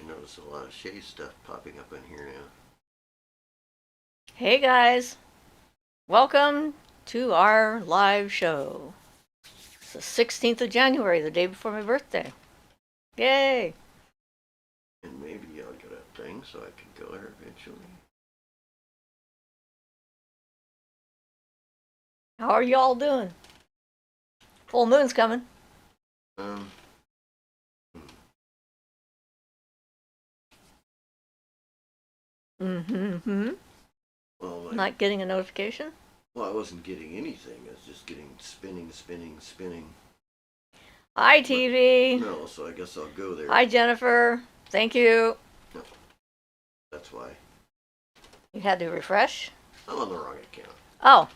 Notice a lot of Shay stuff popping up in here now. Hey guys, welcome to our live show. It's the 16th of January, the day before my birthday. Yay! And maybe I'll get a thing so I can go there eventually. How are y'all doing? Full moon's coming. Um, Mm-hmm. well, Not getting a notification? I wasn't getting anything. I was just getting spinning. Hi, TV. No, so I guess I'll go there. Hi, Jennifer. Thank you. No, that's why. You had to refresh? I'm on the wrong account. Oh.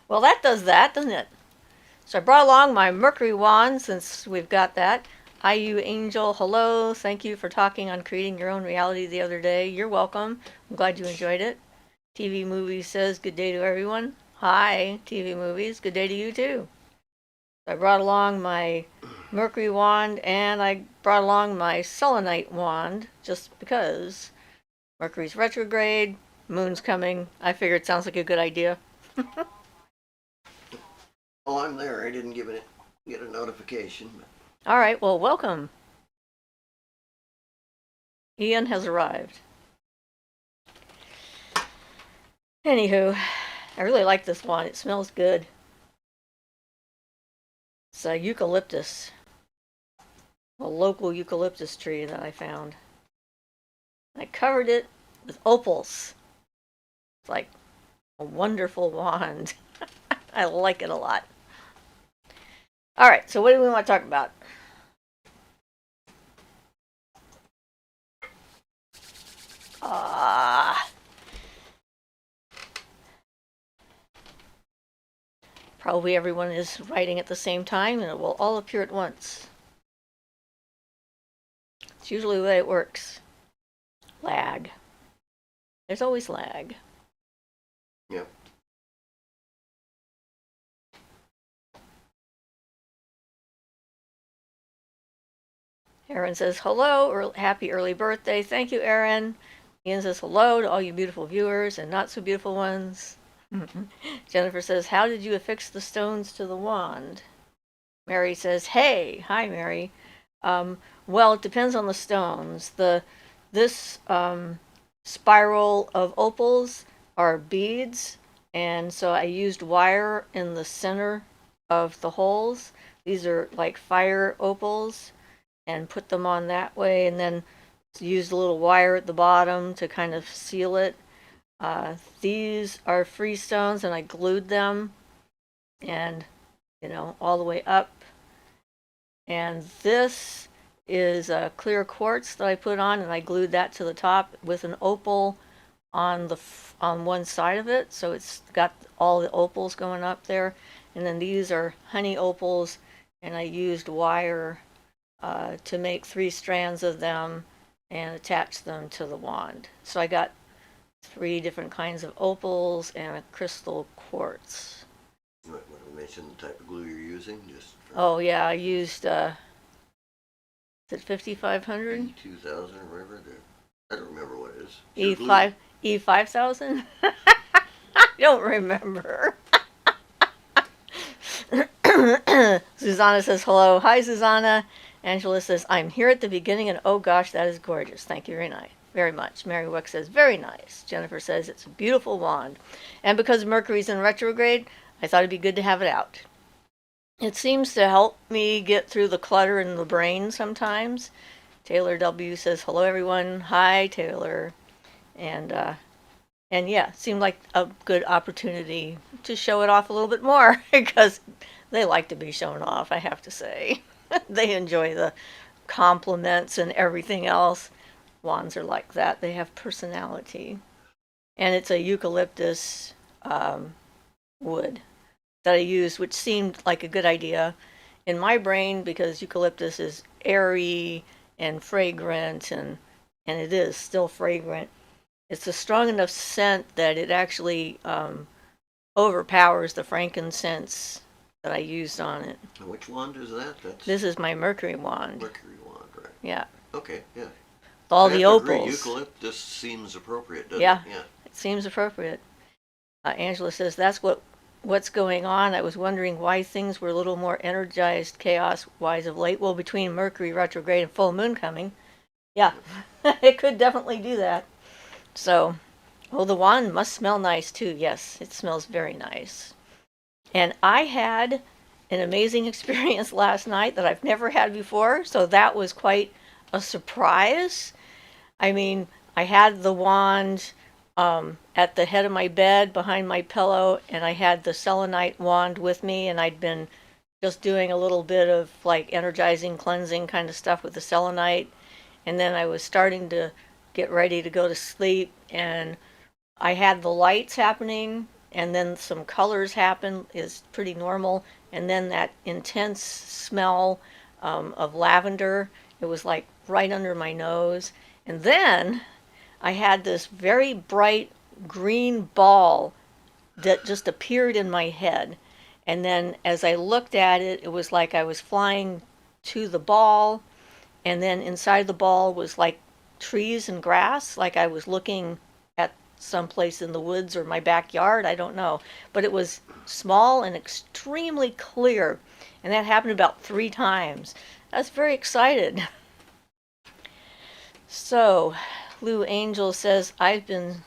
Well, that does that, doesn't it? So I brought along my Mercury wand since we've got that. IU Angel, hello. Thank you for talking on creating your own reality the other day. You're welcome. I'm glad you enjoyed it. TV Movies says good day to everyone. Hi, TV Movies. Good day to you too. I brought along my Mercury wand and I brought along my selenite wand just because Mercury's retrograde, moon's coming. I figured it sounds like a good idea. Oh, I'm there. I didn't get a notification. All right, well, welcome. Ian has arrived. Anywho, I really like this wand. It smells good. It's a eucalyptus, a local eucalyptus tree that I found. I covered it with opals. It's like a wonderful wand. I like it a lot. All right, so what do we want to talk about? Probably everyone is writing at the same time and it will all appear at once. It's usually the way it works. Lag. There's always lag. Yep. Aaron says hello, happy early birthday. Thank you, Aaron. Ian says hello to all you beautiful viewers and not so beautiful ones. Jennifer says, how did you affix the stones to the wand? Mary says, hey, hi Mary. Well, it depends on the stones. This spiral of opals are beads, and so I used wire in the center of the holes. These are like fire opals, and put them on that way, and then used a little wire at the bottom to kind of seal it. These are free stones, and I glued them, and all the way up. And this is a clear quartz that I put on, and I glued that to the top with an opal on one side of it, so it's got all the opals going up there. And then these are honey opals, and I used wire to make 3 strands of them and attach them to the wand. So I got 3 different kinds of opals and a crystal quartz. You might want to mention the type of glue you're using. Oh yeah, I used, is it 5500? E2000 or whatever. I don't remember what it is. E5000? I don't remember. Susanna says hello. Hi, Susanna. Angela says, I'm here at the beginning, and oh gosh, that is gorgeous. Thank you very much. Mary Wick says, very nice. Jennifer says, it's a beautiful wand. And because Mercury's in retrograde, I thought it'd be good to have it out. It seems to help me get through the clutter in the brain sometimes. Taylor W says, hello everyone. Hi, Taylor. And yeah, it seemed like a good opportunity to show it off a little bit more because they like to be shown off, I have to say. They enjoy the compliments and everything else. Wands are like that. They have personality. And it's a eucalyptus wood that I used, which seemed like a good idea in my brain because eucalyptus is airy and fragrant, and it is still fragrant. It's a strong enough scent that it actually overpowers the frankincense that I used on it. Which wand is that? This is my Mercury wand. Mercury wand, right? Yeah. Okay, yeah. All I the have to agree, opals. eucalyptus seems appropriate, doesn't Yeah. it? Yeah. It seems appropriate. Angela says, that's what's going on. I was wondering why things were a little more energized chaos-wise of late. Well, between Mercury retrograde and full moon coming. Yeah, it could definitely do that. So, well, the wand must smell nice too. Yes, it smells very nice. And I had an amazing experience last night that I've never had before. So that was quite a surprise. I mean, I had the wand at the head of my bed behind my pillow, and I had the selenite wand with me, and I'd been just doing a little bit of like energizing, cleansing kind of stuff with the selenite. And then I was starting to get ready to go to sleep, and I had the lights happening, and then some colors happen, is pretty normal, and then that intense smell of lavender. It was like right under my nose. And then I had this very bright green ball that just appeared in my head. And then as I looked at it, it was like I was flying to the ball, and then inside the ball was like trees and grass, like I was looking at someplace in the woods or my backyard, I don't know. But it was small and extremely clear, and that happened about 3 times. I was very excited. So, Lou Angel says, I've been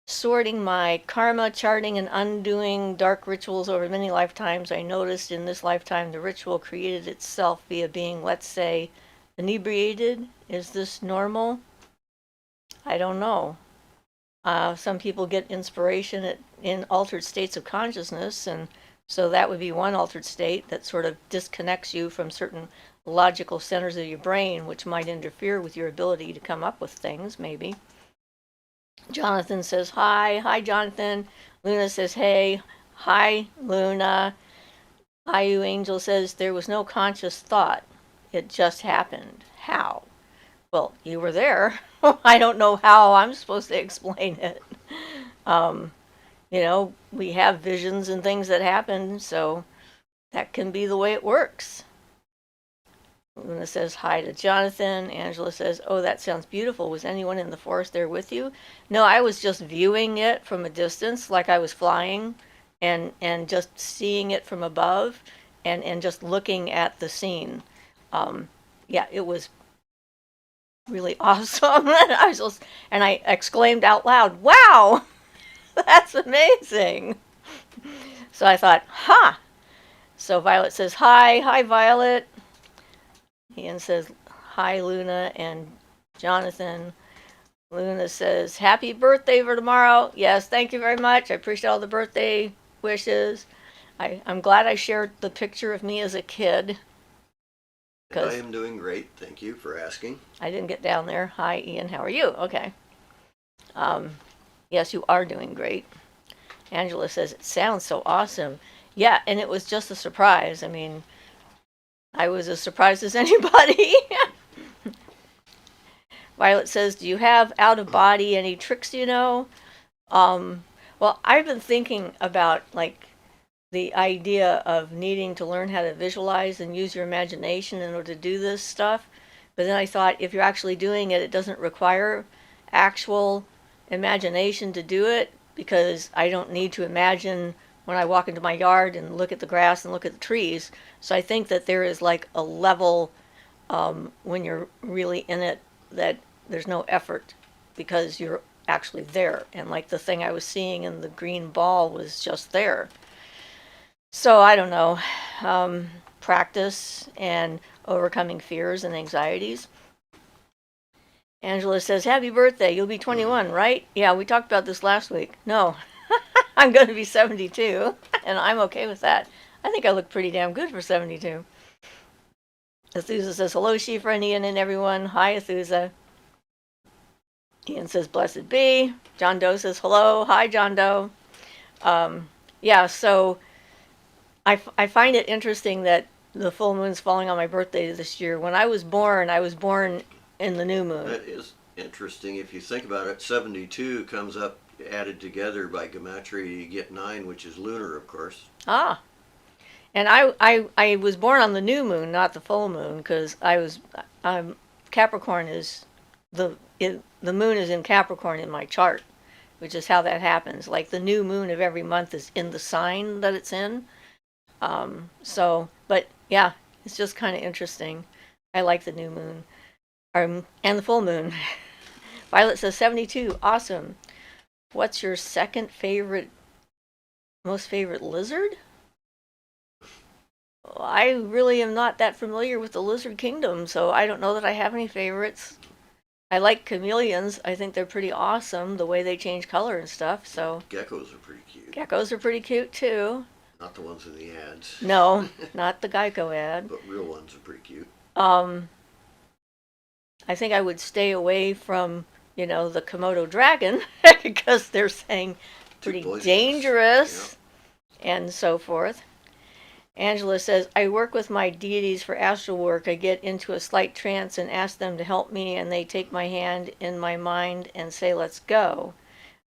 sorting my karma, charting and undoing dark rituals over many lifetimes. I noticed in this lifetime the ritual created itself via being, let's say, inebriated. Is this normal? I don't know. Some people get inspiration in altered states of consciousness, and so that would be one altered state that sort of disconnects you from certain logical centers of your brain, which might interfere with your ability to come up with things, maybe. Jonathan says, hi. Hi, Jonathan. Luna says, hey. Hi, Luna. Ayu Angel says, there was no conscious thought. It just happened. How? Well, you were there. I don't know how I'm supposed to explain it. We have visions and things that happen, so that can be the way it works. Luna says hi to Jonathan. Angela says, oh, that sounds beautiful. Was anyone in the forest there with you? No, I was just viewing it from a distance, like I was flying, and just seeing it from above, and just looking at the scene. Yeah, it was really awesome. And I exclaimed out loud, wow, that's amazing. So I thought, huh. So Violet says, hi. Hi, Violet. Ian says, hi, Luna and Jonathan. Luna says, happy birthday for tomorrow. Yes, thank you very much. I appreciate all the birthday wishes. I'm glad I shared the picture of me as a kid. And I am doing great. Thank you for asking. I didn't get down there. Hi, Ian. How are you? Okay. Yes, you are doing great. Angela says, it sounds so awesome. Yeah, and it was just a surprise. I mean, I was as surprised as anybody. Violet says, do you have out of body any tricks you know? Well, I've been thinking about like the idea of needing to learn how to visualize and use your imagination in order to do this stuff. But then I thought if you're actually doing it, it doesn't require actual imagination to do it, because I don't need to imagine when I walk into my yard and look at the grass and look at the trees. So I think that there is like a level when you're really in it that there's no effort because you're actually there. And like the thing I was seeing in the green ball was just there. So I don't know. Practice and overcoming fears and anxieties. Angela says, happy birthday. You'll be 21, right? Yeah, we talked about this last week. No, I'm going to be 72, and I'm okay with that. I think I look pretty damn good for 72. Athusa says, hello, Siofra and Ian and everyone. Hi, Athusa. Ian says, blessed be. John Doe says, hello. Hi, John Doe. Yeah, so I find it interesting that the full moon's falling on my birthday this year. When I was born in the new moon. That is interesting. If you think about it, 72 comes up added together by gematria, you get 9, which is lunar, of course. Ah. And I was born on the new moon, not the full moon, because I'm Capricorn is the moon is in Capricorn in my chart, which is how that happens. Like the new moon of every month is in the sign that it's in. But yeah, it's just kind of interesting. I like the new moon, and the full moon. Violet says 72. Awesome. What's your second favorite, most favorite lizard? I really am not that familiar with the lizard kingdom, so I don't know that I have any favorites. I like chameleons. I think they're pretty awesome, the way they change color and stuff. So Geckos are pretty cute. geckos are pretty cute too. Not the ones in the ads. No, not the Geico ad. But real ones are pretty cute. I think I would stay away from, the Komodo dragon because they're saying pretty dangerous and so forth. Angela says, I work with my deities for astral work. I get into a slight trance and ask them to help me, and they take my hand in my mind and say, let's go.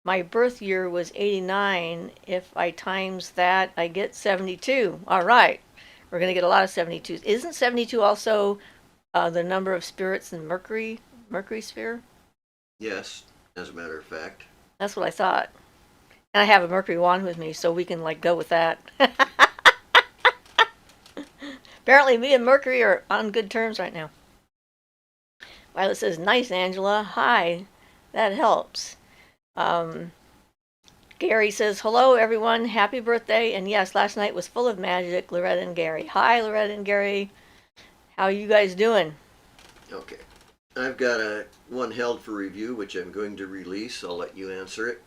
My birth year was 89. If I times that, I get 72. All right. We're going to get a lot of 72s. Isn't 72 also the number of spirits in Mercury sphere? Yes, as a matter of fact. That's what I thought. And I have a Mercury wand with me, so we can go with that. Apparently, me and Mercury are on good terms right now. Violet says, nice, Angela. Hi. That helps. Gary says, hello, everyone. Happy birthday. And yes, last night was full of magic, Loretta and Gary. Hi, Loretta and Gary. How are you guys doing? Okay. I've got one held for review, which I'm going to release. I'll let you answer it.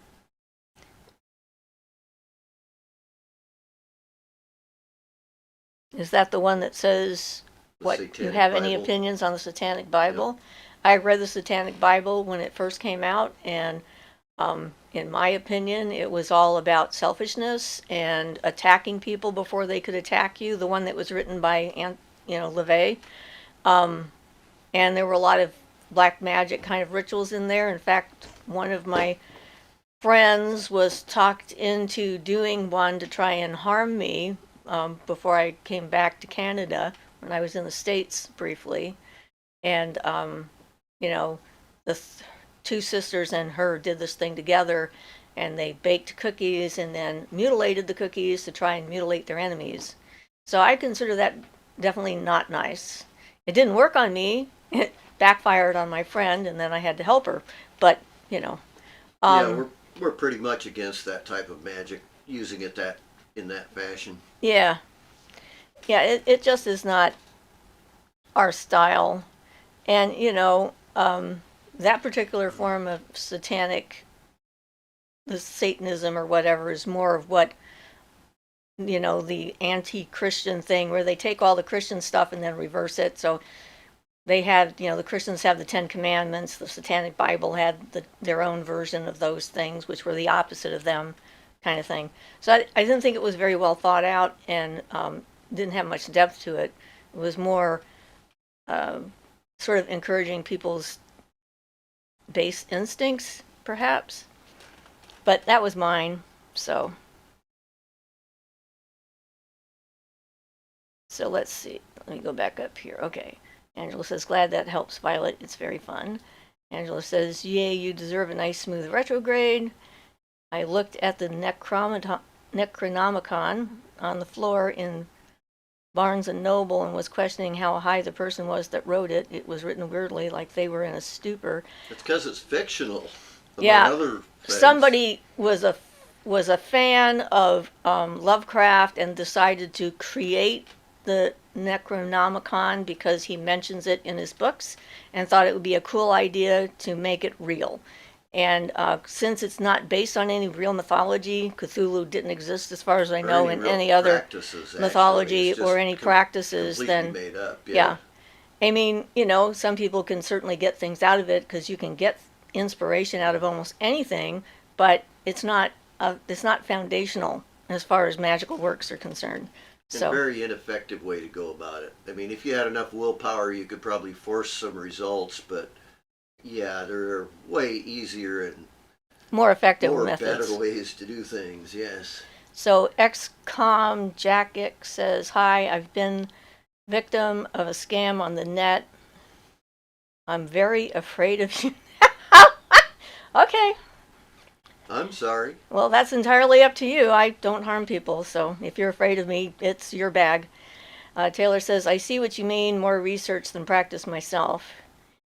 Is that the one that says, what, you have any opinions on the Satanic Bible? Yep. I read the Satanic Bible when it first came out, and in my opinion, it was all about selfishness and attacking people before they could attack you, the one that was written by, LaVey. And there were a lot of black magic kind of rituals in there. In fact, one of my friends was talked into doing one to try and harm me before I came back to Canada, when I was in the States briefly. And, the two sisters and her did this thing together, and they baked cookies and then mutilated the cookies to try and mutilate their enemies. So I consider that definitely not nice. It didn't work on me. It backfired on my friend, and then I had to help her. But, yeah, we're pretty much against that type of magic, using it in that fashion. Yeah. Yeah, it just is not our style. And, that particular form of satanic, the Satanism or whatever, is more of what, the anti-Christian thing, where they take all the Christian stuff and then reverse it. So they had, the Christians have the Ten Commandments, the Satanic Bible had their own version of those things, which were the opposite of them, kind of thing. So I didn't think it was very well thought out, and didn't have much depth to it. It was more sort of encouraging people's base instincts, perhaps. But that was mine, so let's see. Let me go back up here. Okay. Angela says, glad that helps, Violet. It's very fun. Angela says, yay, you deserve a nice smooth retrograde. I looked at the Necronomicon on the floor in Barnes & Noble and was questioning how high the person was that wrote it. It was written weirdly, like they were in a stupor. It's because it's fictional. Yeah, other somebody was a fan of Lovecraft and decided to create the Necronomicon because he mentions it in his books, and thought it would be a cool idea to make it real. And since it's not based on any real mythology, Cthulhu didn't exist as far as I know in any other mythology or any practices, then made up. Yeah. I mean, some people can certainly get things out of it, because you can get inspiration out of almost anything, but it's not foundational as far as magical works are concerned. And a very ineffective way to go about it. I mean, if you had enough willpower, you could probably force some results, but yeah, there are way easier and more effective methods. Better ways to do things, yes. So XCOM Jacket says, hi, I've been victim of a scam on the net. I'm very afraid of you. Okay. I'm sorry. Well, that's entirely up to you. I don't harm people, so if you're afraid of me, it's your bag. Taylor says, I see what you mean, more research than practice myself.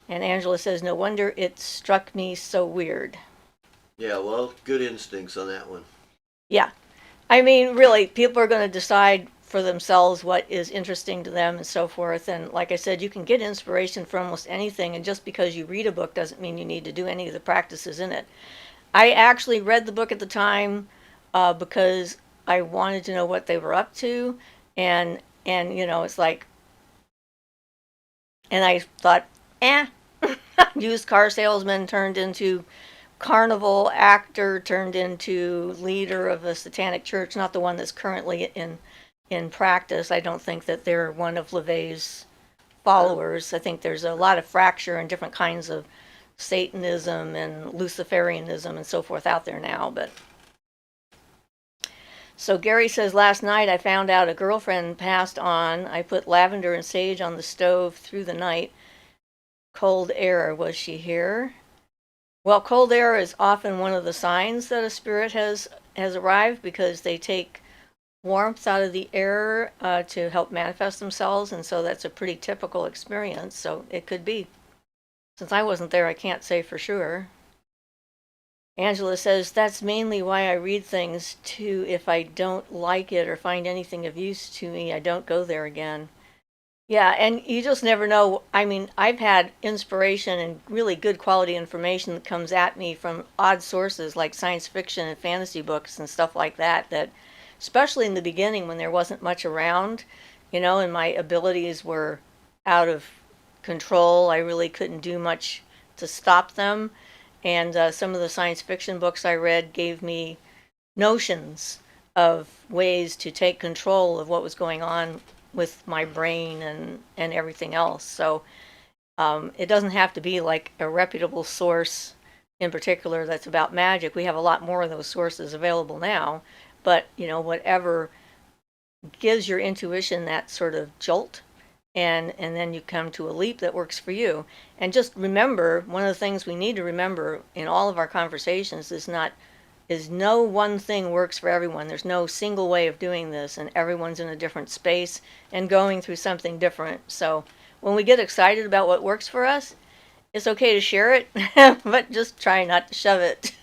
And Angela says, no wonder it struck me so weird. Yeah, well, good instincts on that one. Yeah. I mean, really, people are going to decide for themselves what is interesting to them and so forth. And like I said, you can get inspiration from almost anything. And just because you read a book doesn't mean you need to do any of the practices in it. I actually read the book at the time because I wanted to know what they were up to. And you know, it's like, and I thought, used car salesman turned into carnival actor turned into leader of a satanic church, not the one that's currently in practice. I don't think that they're one of LaVey's followers. I think there's a lot of fracture and different kinds of Satanism and Luciferianism and so forth out there now. But so Gary says, last night I found out a girlfriend passed on. I put lavender and sage on the stove through the night. Cold air. Was she here? Well, cold air is often one of the signs that a spirit has arrived, because they take warmth out of the air to help manifest themselves, and so that's a pretty typical experience. So it could be. Since I wasn't there, I can't say for sure. Angela says, that's mainly why I read things too. If I don't like it or find anything of use to me, I don't go there again. Yeah, and you just never know. I mean, I've had inspiration and really good quality information that comes at me from odd sources like science fiction and fantasy books and stuff like that, that especially in the beginning when there wasn't much around, you know, and my abilities were out of control. I really couldn't do much to stop them. And some of the science fiction books I read gave me notions of ways to take control of what was going on with my brain and everything else. So it doesn't have to be like a reputable source in particular that's about magic. We have a lot more of those sources available now. But, you know, whatever gives your intuition that sort of jolt, and then you come to a leap that works for you. And just remember, one of the things we need to remember in all of our conversations is no one thing works for everyone. There's no single way of doing this, and everyone's in a different space and going through something different. So when we get excited about what works for us, it's okay to share it, but just try not to shove it.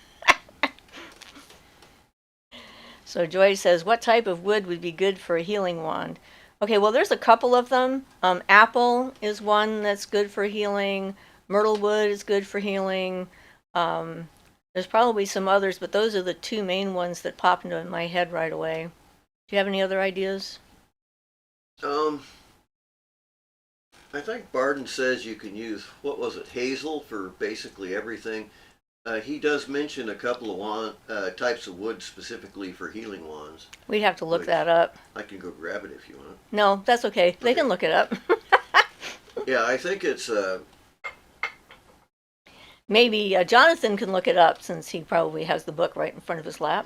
So Joy says, what type of wood would be good for a healing wand? Okay, well, there's a couple of them. Apple is one that's good for healing. Myrtle wood is good for healing. There's probably some others, but those are the two main ones that pop into my head right away. Do you have any other ideas? I think Barden says you can use, what was it, hazel for basically everything. He does mention a couple of types of wood specifically for healing wands. We'd have to look that up. I can go grab it if you want. No, that's okay. They can look it up. Yeah, I think it's... Maybe Jonathan can look it up, since he probably has the book right in front of his lap.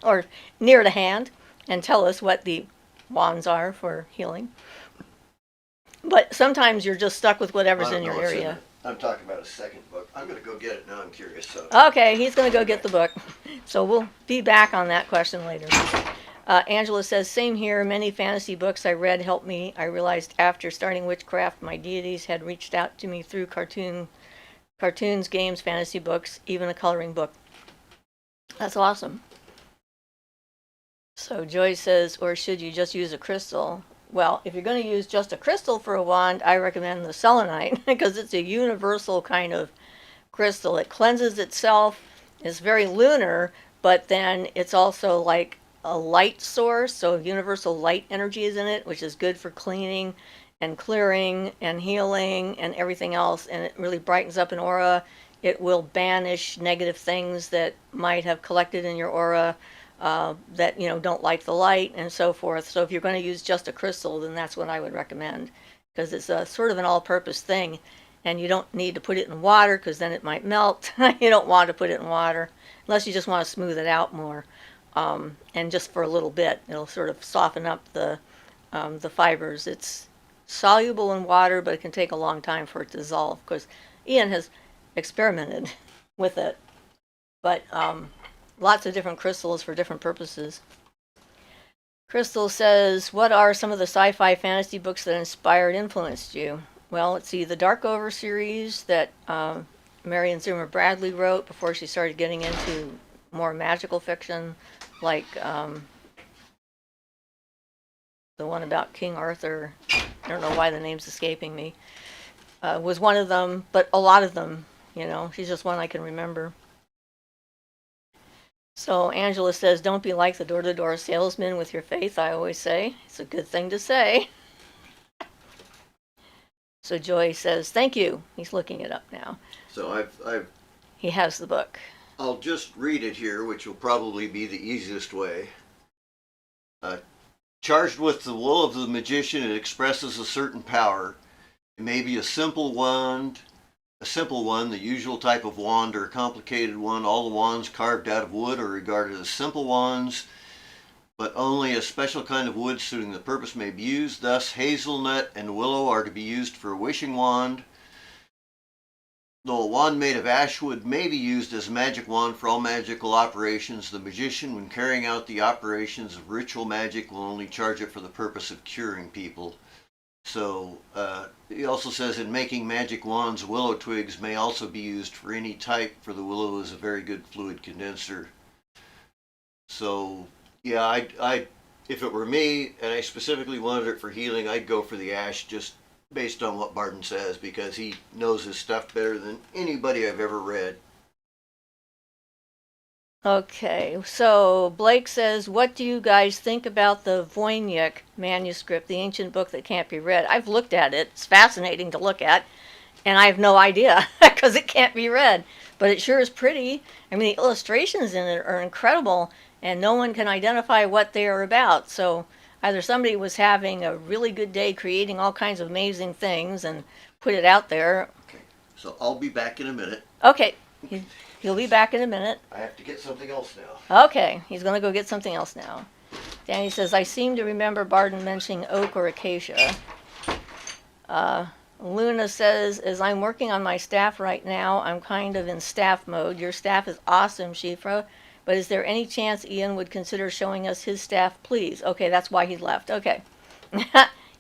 Or near to hand, and tell us what the wands are for healing. But sometimes you're just stuck with whatever's in your area. I'm talking about a second book. I'm going to go get it now. I'm curious. So. Okay, he's going to go get the book. So we'll be back on that question later. Angela says, same here. Many fantasy books I read helped me. I realized after starting witchcraft, my deities had reached out to me through cartoons, games, fantasy books, even a coloring book. That's awesome. So Joy says, or should you just use a crystal? Well, if you're going to use just a crystal for a wand, I recommend the selenite, because it's a universal kind of crystal. It cleanses itself. It's very lunar, but then it's also like a light source, so universal light energy is in it, which is good for cleaning and clearing and healing and everything else, and it really brightens up an aura. It will banish negative things that might have collected in your aura, that, you know, don't like the light and so forth. So if you're going to use just a crystal, then that's what I would recommend, because it's a sort of an all-purpose thing, and you don't need to put it in water, because then it might melt. You don't want to put it in water unless you just want to smooth it out more, and just for a little bit. It'll sort of soften up the fibers. It's soluble in water, but it can take a long time for it to dissolve. Because Ian has experimented with it, but lots of different crystals for different purposes. Crystal says, what are some of the sci-fi fantasy books that inspired, influenced you? Well, let's see, the Darkover series that Marion Zimmer Bradley wrote before she started getting into more magical fiction, like the one about King Arthur. I don't know why the name's escaping me. Was one of them, but a lot of them, she's just one I can remember. So Angela says, don't be like the door-to-door salesman with your faith, I always say. It's a good thing to say. So Joy says, thank you. He's looking it up now. So He has the book. I'll just read it here, which will probably be the easiest way. Charged with the will of the magician, it expresses a certain power. It may be a simple one, the usual type of wand, or a complicated one. All the wands carved out of wood are regarded as simple wands, but only a special kind of wood suiting the purpose may be used. Thus, hazelnut and willow are to be used for a wishing wand. Though a wand made of ash wood may be used as a magic wand for all magical operations, the magician, when carrying out the operations of ritual magic, will only charge it for the purpose of curing people. So he also says in making magic wands, willow twigs may also be used for any type, for the willow is a very good fluid condenser. So yeah, I if it were me and I specifically wanted it for healing, I'd go for the ash, just based on what Barton says, because he knows his stuff better than anybody I've ever read. Okay, so Blake says, what do you guys think about the Voynich manuscript, the ancient book that can't be read? I've looked at it. It's fascinating to look at, and I have no idea because it can't be read. But it sure is pretty. I mean, the illustrations in it are incredible, and no one can identify what they are about. So either somebody was having a really good day creating all kinds of amazing things and put it out there. Okay, so I'll be back in a minute. Okay, he'll be back in a minute. I have to get something else now. Okay, he's going to go get something else now. Danny says, I seem to remember Barton mentioning oak or acacia. Luna says, as I'm working on my staff right now, I'm kind of in staff mode. Your staff is awesome, Siofra. But is there any chance Ian would consider showing us his staff, please? Okay, that's why he left. Okay.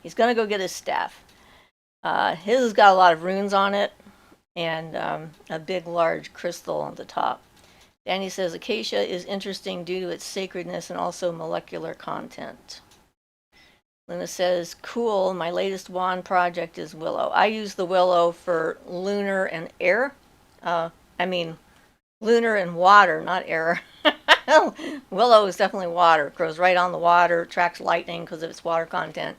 He's going to go get his staff. His has got a lot of runes on it and a big, large crystal on the top. Danny says, acacia is interesting due to its sacredness and also molecular content. Luna says, cool, my latest wand project is willow. I use the willow for lunar and air. Lunar and water, not air. Willow is definitely water. It grows right on the water, attracts lightning because of its water content.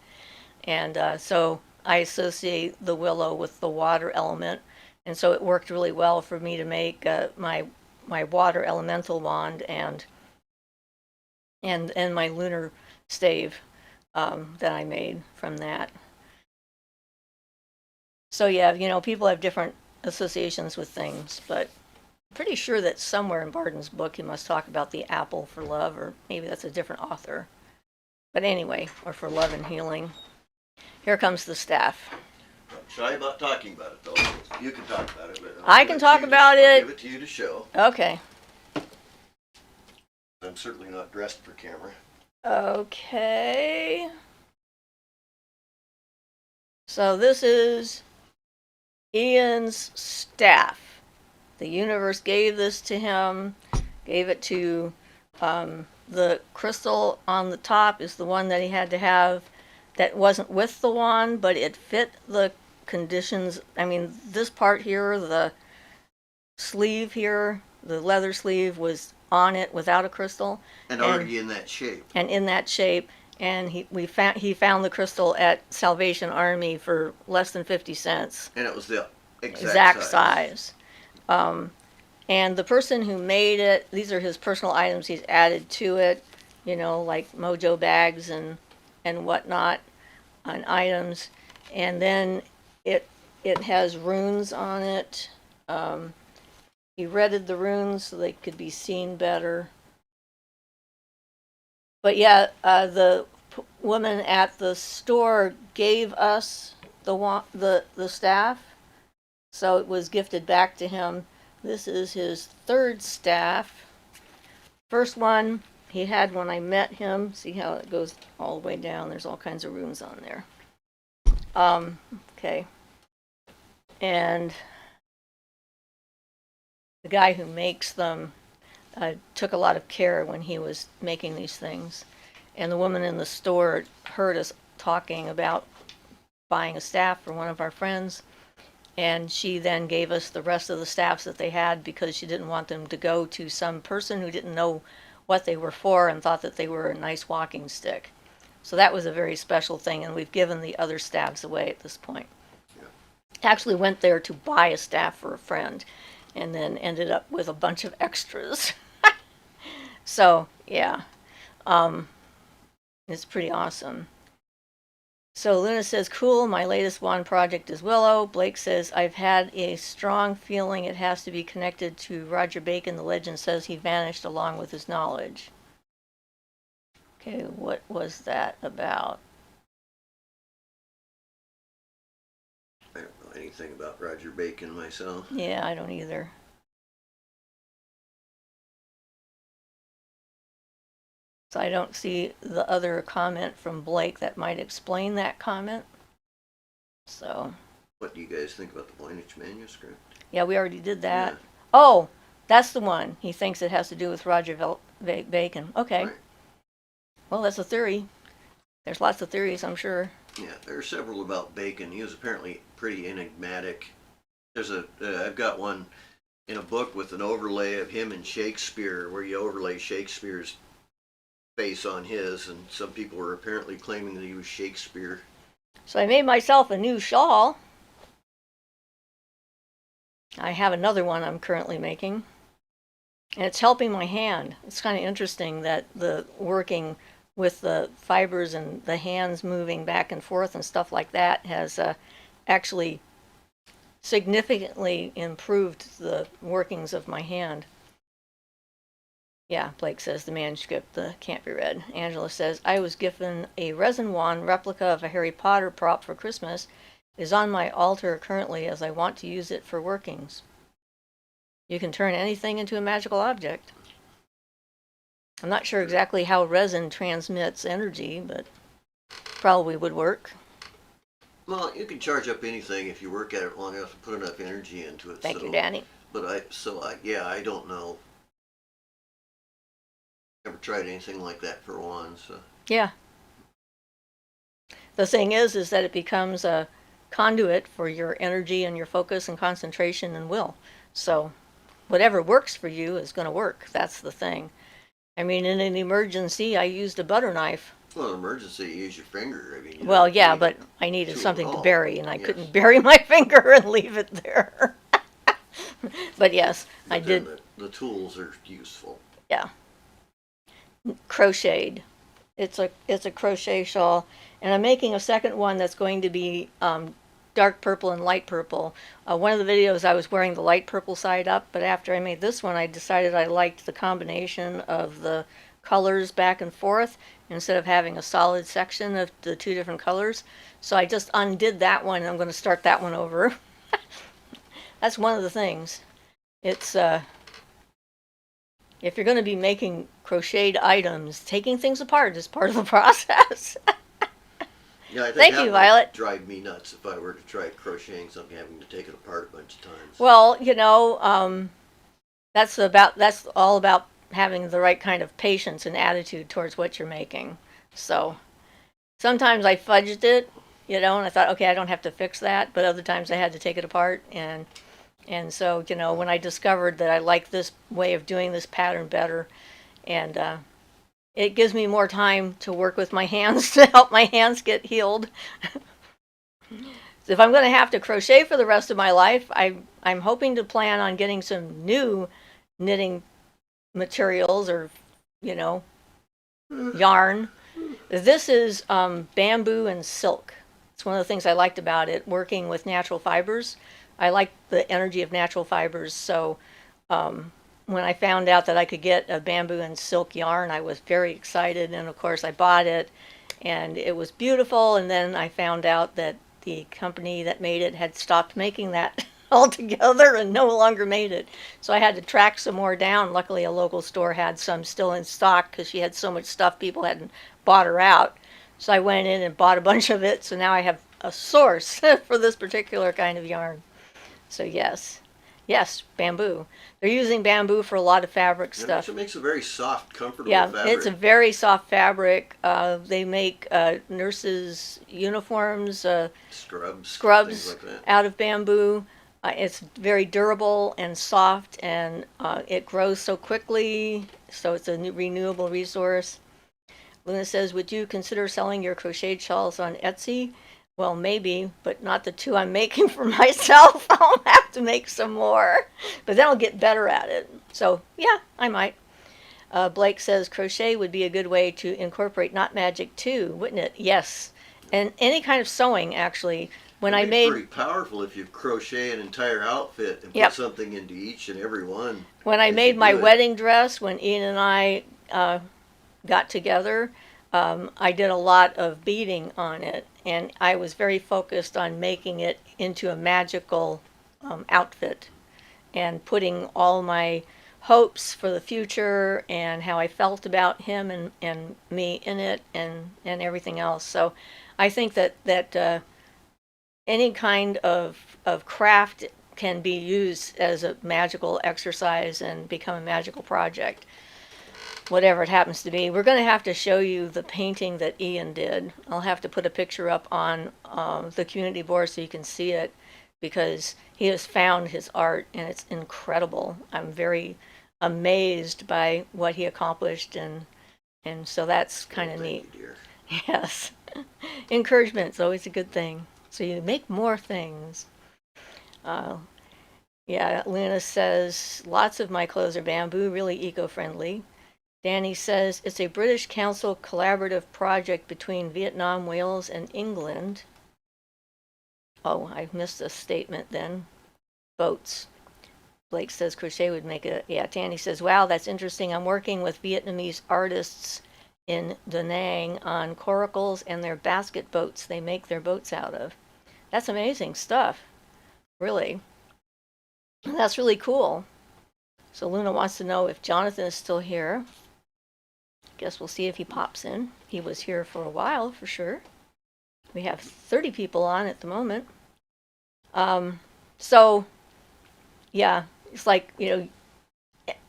And so I associate the willow with the water element. And so it worked really well for me to make my water elemental wand and my lunar stave that I made from that. So yeah, people have different associations with things, but I'm pretty sure that somewhere in Barton's book he must talk about the apple for love, or maybe that's a different author. But anyway, or for love and healing. Here comes the staff. I'm shy about talking about it, though. You can talk about it. But I can talk about it. I'll give it to you to show. Okay. I'm certainly not dressed for camera. Okay. So this is Ian's staff. The universe gave this to him, gave it to the crystal on the top is the one that he had to have that wasn't with the wand, but it fit the conditions. I mean, this part here, the sleeve here, the leather sleeve was on it without a crystal. And already in that shape. And in that shape. And he found the crystal at Salvation Army for less than 50 cents. And it was the exact size. And the person who made it, these are his personal items he's added to it, like mojo bags and whatnot on items. And then it has runes on it. He redded the runes so they could be seen better. But yeah, the woman at the store gave us the staff, so it was gifted back to him. This is his third staff. First one he had when I met him. See how it goes all the way down. There's all kinds of runes on there. Okay. And the guy who makes them took a lot of care when he was making these things. And the woman in the store heard us talking about buying a staff for one of our friends. And she then gave us the rest of the staffs that they had because she didn't want them to go to some person who didn't know what they were for and thought that they were a nice walking stick. So that was a very special thing, and we've given the other staffs away at this point. Yeah. Actually went there to buy a staff for a friend and then ended up with a bunch of extras. So, yeah. It's pretty awesome. So Luna says, cool, my latest wand project is Willow. Blake says, I've had a strong feeling it has to be connected to Roger Bacon. The legend says he vanished along with his knowledge. Okay, what was that about? I don't know anything about Roger Bacon myself. Yeah, I don't either. So I don't see the other comment from Blake that might explain that comment. So. What do you guys think about the Voynich manuscript? Yeah, we already did that. Yeah. Oh, that's the one. He thinks it has to do with Roger Bacon. Okay. Right. Well, that's a theory. There's lots of theories, I'm sure. Yeah, there are several about Bacon. He was apparently pretty enigmatic. I've got one in a book with an overlay of him and Shakespeare, where you overlay Shakespeare's face on his, and some people were apparently claiming that he was Shakespeare. So I made myself a new shawl. I have another one I'm currently making, and it's helping my hand. It's kind of interesting that the working with the fibers and the hands moving back and forth and stuff like that has actually significantly improved the workings of my hand. Yeah, Blake says the manuscript can't be read. Angela says, I was given a resin wand replica of a Harry Potter prop for Christmas. It is on my altar currently as I want to use it for workings. You can turn anything into a magical object. I'm not sure exactly how resin transmits energy, but probably would work. Well, you can charge up anything if you work at it long enough and put enough energy into it. Thank you, Danny. But I don't know. Never tried anything like that for one, so. Yeah. The thing is that it becomes a conduit for your energy and your focus and concentration and will. So whatever works for you is going to work. That's the thing. I mean, in an emergency, I used a butter knife. Well, in an emergency, you use your finger. I mean, well, yeah, but I needed something to bury, and I couldn't bury my finger and leave it there. But yes, I did. The tools are useful. Yeah. Crocheted. It's a crochet shawl, and I'm making a second one that's going to be dark purple and light purple. One of the videos I was wearing the light purple side up, but after I made this one I decided I liked the combination of the colors back and forth instead of having a solid section of the two different colors. So I just undid that one and I'm going to start that one over. That's one of the things. It's if you're going to be making crocheted items, taking things apart is part of the process. Yeah, I think Thank that you, might Violet. drive me nuts if I were to try crocheting something, having to take it apart a bunch of times. Well, that's all about having the right kind of patience and attitude towards what you're making. So sometimes I fudged it, and I thought, okay, I don't have to fix that, but other times I had to take it apart, and so, when I discovered that I like this way of doing this pattern better, and it gives me more time to work with my hands to help my hands get healed. If I'm going to have to crochet for the rest of my life, I'm hoping to plan on getting some new knitting materials or, yarn. This is bamboo and silk. It's one of the things I liked about it, working with natural fibers. I like the energy of natural fibers, so when I found out that I could get a bamboo and silk yarn, I was very excited, and of course I bought it, and it was beautiful. And then I found out that the company that made it had stopped making that altogether and no longer made it. So I had to track some more down. Luckily, a local store had some still in stock because she had so much stuff people hadn't bought her out. So I went in and bought a bunch of it. So now I have a source for this particular kind of yarn. So yes, yes, bamboo. They're using bamboo for a lot of fabric It stuff. actually makes a very soft, comfortable Yeah, fabric. it's a very soft fabric. They make nurses' uniforms, Scrubs, scrubs things like that. out of bamboo. It's very durable and soft, and it grows so quickly, so it's a renewable resource. Luna says, would you consider selling your crocheted shawls on Etsy? Well, maybe, but not the two I'm making for myself. I'll have to make some more, but then I'll get better at it. So, yeah, I might. Blake says, crochet would be a good way to incorporate knot magic too, wouldn't it? Yes. And any kind of sewing, actually. When I made, pretty powerful if you crochet an entire outfit and Yep. put something into each and every one. when I as made you my do it. wedding dress, when Ian and I got together, I did a lot of beading on it, and I was very focused on making it into a magical outfit and putting all my hopes for the future and how I felt about him and me in it and everything else. So I think that any kind of craft can be used as a magical exercise and become a magical project, whatever it happens to be. We're going to have to show you the painting that Ian did. I'll have to put a picture up on the community board so you can see it, because he has found his art and it's incredible. I'm very amazed by what he accomplished, and so that's kind of neat. Thank you, dear. Yes. Encouragement is always a good thing. So you make more things. Yeah, Luna says, lots of my clothes are bamboo, really eco-friendly. Danny says, it's a British Council collaborative project between Vietnam, Wales, and England. Oh, I missed a statement then. Boats. Blake says crochet would make a, yeah, Danny says, wow, that's interesting. I'm working with Vietnamese artists in Da Nang on coracles and their basket boats they make their boats out of. That's amazing stuff, really. That's really cool. So Luna wants to know if Jonathan is still here. Guess we'll see if he pops in. He was here for a while, for sure. We have 30 people on at the moment. So, yeah, it's like, you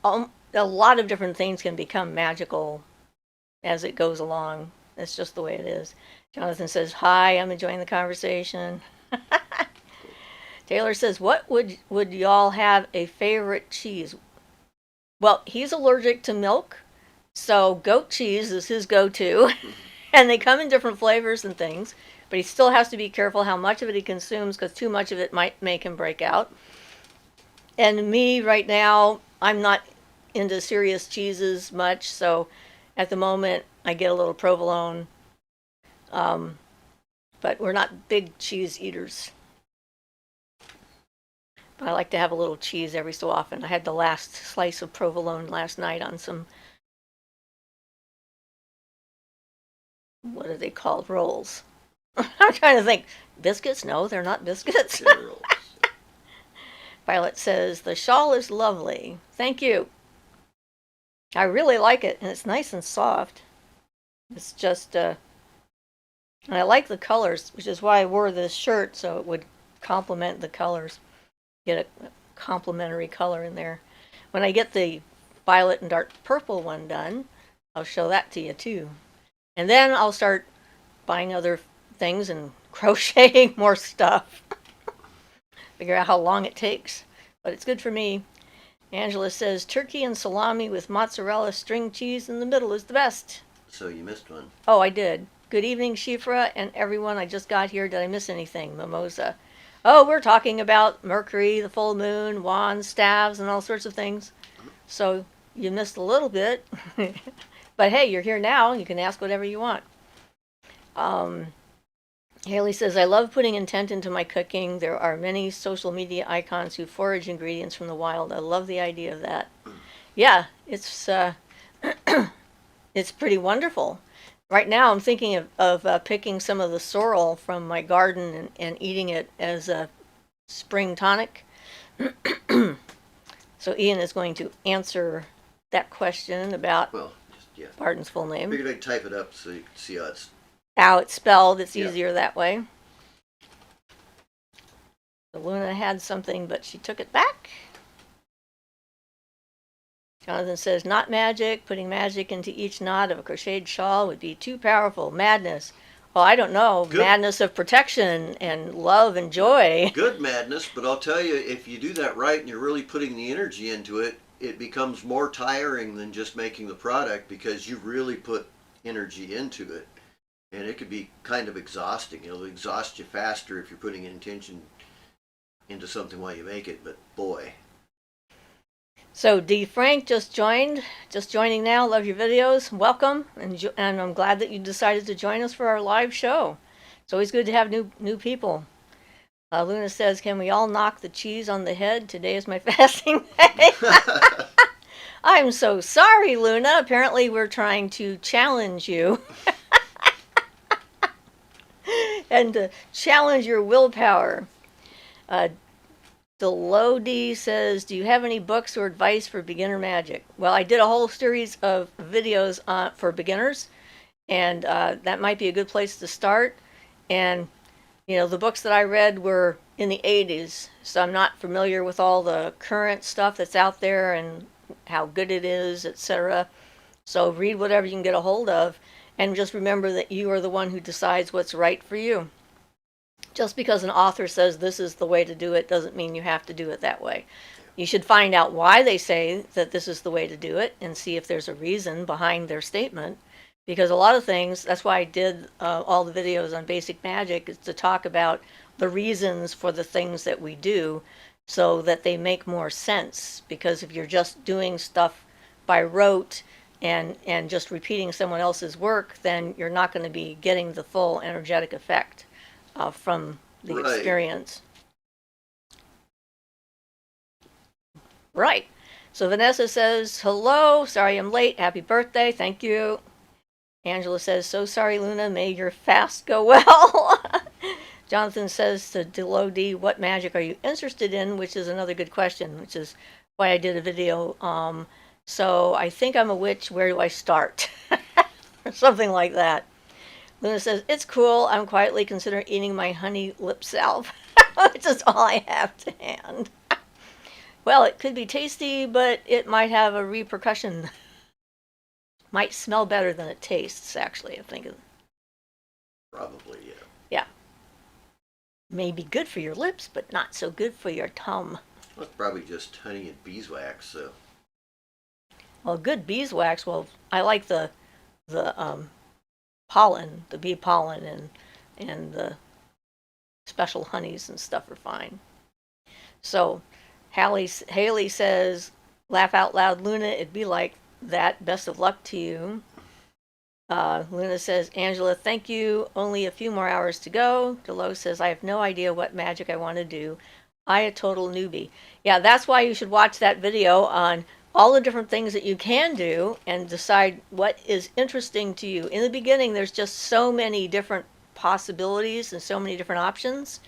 know, a lot of different things can become magical as it goes along. That's just the way it is. Jonathan says, hi, I'm enjoying the conversation. Taylor says, what would y'all have a favorite cheese? Well, he's allergic to milk, so goat cheese is his go-to. And they come in different flavors and things, but he still has to be careful how much of it he consumes, because too much of it might make him break out. And me, right now, I'm not into serious cheeses much, so at the moment I get a little provolone. But we're not big cheese eaters. But I like to have a little cheese every so often. I had the last slice of provolone last night on some, what are they called, rolls. I'm trying to think. Biscuits? No, they're not biscuits. Violet says, the shawl is lovely. Thank you. I really like it, and it's nice and soft. It's just, and I like the colors, which is why I wore this shirt, so it would complement the colors. Get a complementary color in there. When I get the violet and dark purple one done, I'll show that to you too. And then I'll start buying other things and crocheting more stuff. Figure out how long it takes, but it's good for me. Angela says, turkey and salami with mozzarella string cheese in the middle is the best. So you missed one. Oh, I did. Good evening, Siofra, and everyone. I just got here. Did I miss anything? Mimosa. Oh, we're talking about Mercury, the full moon, wands, staves, and all sorts of things. So you missed a little bit. But hey, you're here now. You can ask whatever you want. Haley says, I love putting intent into my cooking. There are many social media icons who forage ingredients from the wild. I love the idea of that. Yeah, it's it's pretty wonderful. Right now, I'm thinking of picking some of the sorrel from my garden and eating it as a spring tonic. So Ian is going to answer that question about Well, just, yeah. Barton's full name. Figured I'd type it up so you can see How it's spelled, it's Yeah. easier that way. So Luna had something, but she took it back. Jonathan says, not magic. Putting magic into each knot of a crocheted shawl would be too powerful. Madness. Well, I don't know. Good. Madness of protection and love and joy. good madness, but I'll tell you, if you do that right and you're really putting the energy into it, it becomes more tiring than just making the product because you really put energy into it. And it could be kind of exhausting. It'll exhaust you faster if you're putting intention into something while you make it, but boy. So D. Frank just joining now. Love your videos. Welcome, and I'm glad that you decided to join us for our live show. It's always good to have new people. Luna says, can we all knock the cheese on the head? Today is my fasting day. I'm so sorry, Luna. Apparently we're trying to challenge you. And to challenge your willpower. Delody says, do you have any books or advice for beginner magic? Well, I did a whole series of videos for beginners, and that might be a good place to start. And, you know, the books that I read were in the 80s, so I'm not familiar with all the current stuff that's out there and how good it is, etc. So read whatever you can get a hold of, and just remember that you are the one who decides what's right for you. Just because an author says this is the way to do it doesn't mean you have to do it that way. You should find out why they say that this is the way to do it and see if there's a reason behind their statement. Because a lot of things, that's why I did all the videos on basic magic, is to talk about the reasons for the things that we do so that they make more sense. Because if you're just doing stuff by rote and just repeating someone else's work, then you're not going to be getting the full energetic effect from the Right. experience. Right. So Vanessa says, hello, sorry I'm late, happy birthday, thank you. Angela says, so sorry, Luna, may your fast go well. Jonathan says to Delody, what magic are you interested in? Which is another good question, which is why I did a video. So I think I'm a witch, where do I start? Or something like that. Luna says, it's cool. I'm quietly considering eating my honey lip salve, which is all I have to hand. Well, it could be tasty, but it might have a repercussion. Might smell better than it tastes, actually, I think. Probably, yeah. Yeah. May be good for your lips, but not so good for your tum. Well, it's probably just honey and beeswax, so. Well, good beeswax, well, I like the pollen, the bee pollen, and the special honeys and stuff are fine. So Haley says, laugh out loud, Luna, it'd be like that. Best of luck to you. Luna says, Angela, thank you. Only a few more hours to go. Delo says, I have no idea what magic I want to do. I a total newbie. Yeah, that's why you should watch that video on all the different things that you can do and decide what is interesting to you. In the beginning, there's just so many different possibilities and so many different options.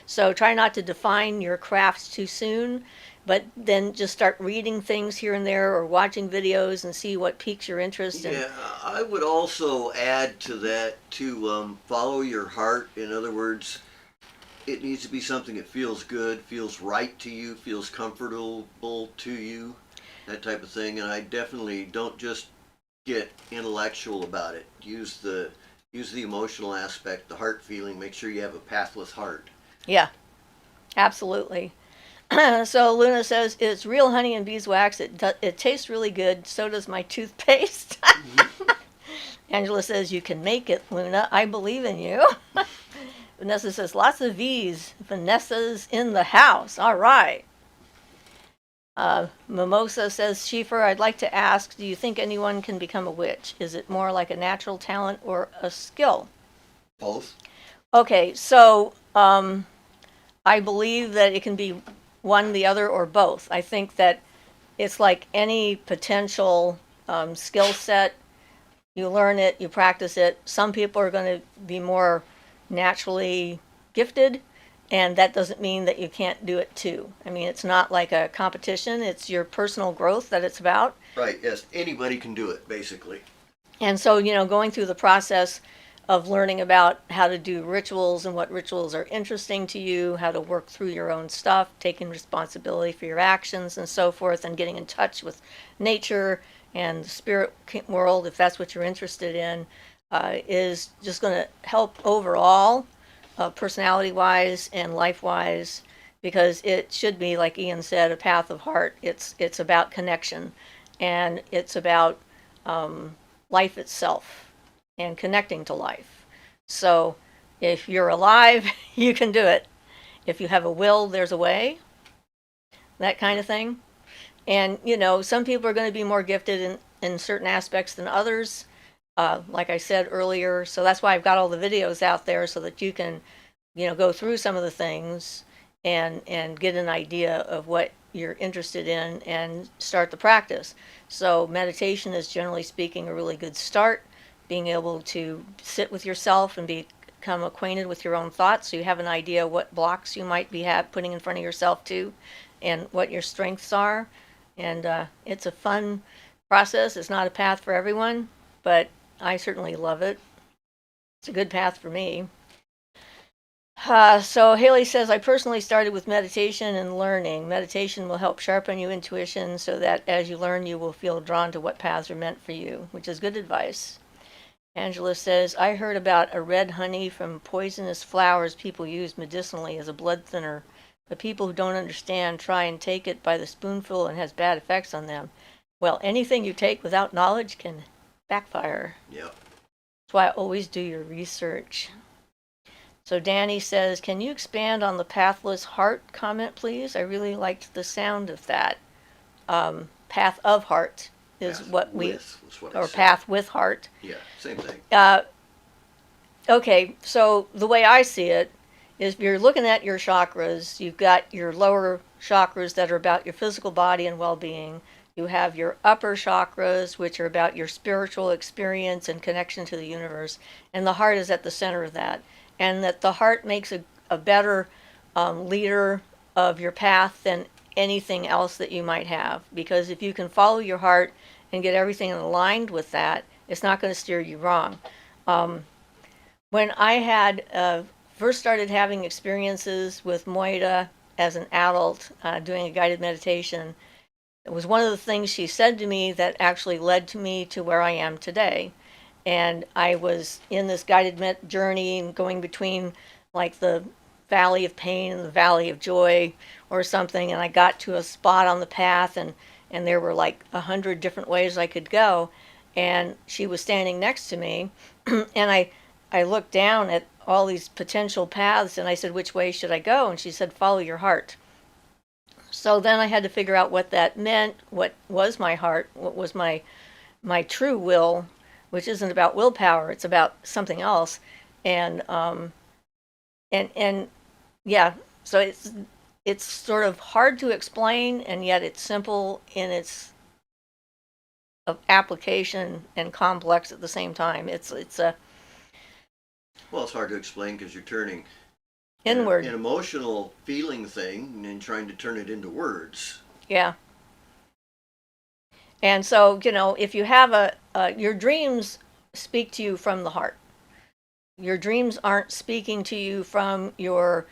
So try not to define your crafts too soon, but then just start reading things here and there or watching videos and see what piques your interest. Yeah, I would also add to that to follow your heart. In other words, it needs to be something that feels good, feels right to you, feels comfortable to you, that type of thing. And I definitely don't just get intellectual about it. Use the emotional aspect, the heart feeling. Make sure you have a pathless heart. Yeah, absolutely. So Luna says, it's real honey and beeswax. It tastes really good. So does my toothpaste. Angela says, you can make it, Luna. I believe in you. Vanessa says, lots of V's. Vanessa's in the house. All right. Mimosa says, Siofra, I'd like to ask, do you think anyone can become a witch? Is it more like a natural talent or a skill? Both. Okay, so I believe that it can be one, the other, or both. I think that it's like any potential skill set. You learn it, you practice it. Some people are going to be more naturally gifted, and that doesn't mean that you can't do it too. I mean, it's not like a competition, it's your personal growth that it's about. Right, yes, anybody can do it, basically. And so, going through the process of learning about how to do rituals and what rituals are interesting to you, how to work through your own stuff, taking responsibility for your actions and so forth, and getting in touch with nature and the spirit world, if that's what you're interested in, is just going to help overall, personality wise and life wise, because it should be, like Ian said, a path of heart. It's about connection, and it's about life itself and connecting to life. So if you're alive, you can do it. If you have a will, there's a way, that kind of thing. And, some people are going to be more gifted in certain aspects than others, like I said earlier. So that's why I've got all the videos out there so that you can, go through some of the things and get an idea of what you're interested in and start the practice. So meditation is, generally speaking, a really good start. Being able to sit with yourself and become acquainted with your own thoughts, so you have an idea what blocks you might be putting in front of yourself too, and what your strengths are. And it's a fun process. It's not a path for everyone, but I certainly love it. It's a good path for me. So Haley says, I personally started with meditation and learning. Meditation will help sharpen your intuition so that as you learn, you will feel drawn to what paths are meant for you, which is good advice. Angela says, I heard about a red honey from poisonous flowers people use medicinally as a blood thinner, but people who don't understand try and take it by the spoonful and has bad effects on them. Well, anything you take without knowledge can backfire. Yep. That's why I always do your research. So Danny says, can you expand on the pathless heart comment, please? I really liked the sound of that. Path of heart is Path what we, with, is what I or said. path with heart. Yeah, same thing. Okay, so the way I see it is, if you're looking at your chakras, you've got your lower chakras that are about your physical body and well-being. You have your upper chakras, which are about your spiritual experience and connection to the universe. And the heart is at the center of that. And that the heart makes a better leader of your path than anything else that you might have. Because if you can follow your heart and get everything aligned with that, it's not going to steer you wrong. When I had first started having experiences with Moida as an adult, doing a guided meditation, it was one of the things she said to me that actually led to me to where I am today. And I was in this guided journey and going between like the valley of pain and the valley of joy or something, and I got to a spot on the path, and there were like 100 different ways I could go, and she was standing next to me and I looked down at all these potential paths, and I said, which way should I go? And she said, follow your heart. So then I had to figure out what that meant, what was my heart, what was my true will, which isn't about willpower, it's about something else. And yeah, so it's sort of hard to explain, and yet it's simple in its application and complex at the same time. It's a Well, it's hard to explain because you're turning inward. an emotional feeling thing and trying to turn it into words. Yeah. And so, if you have your dreams speak to you from the heart. Your dreams aren't speaking to you from your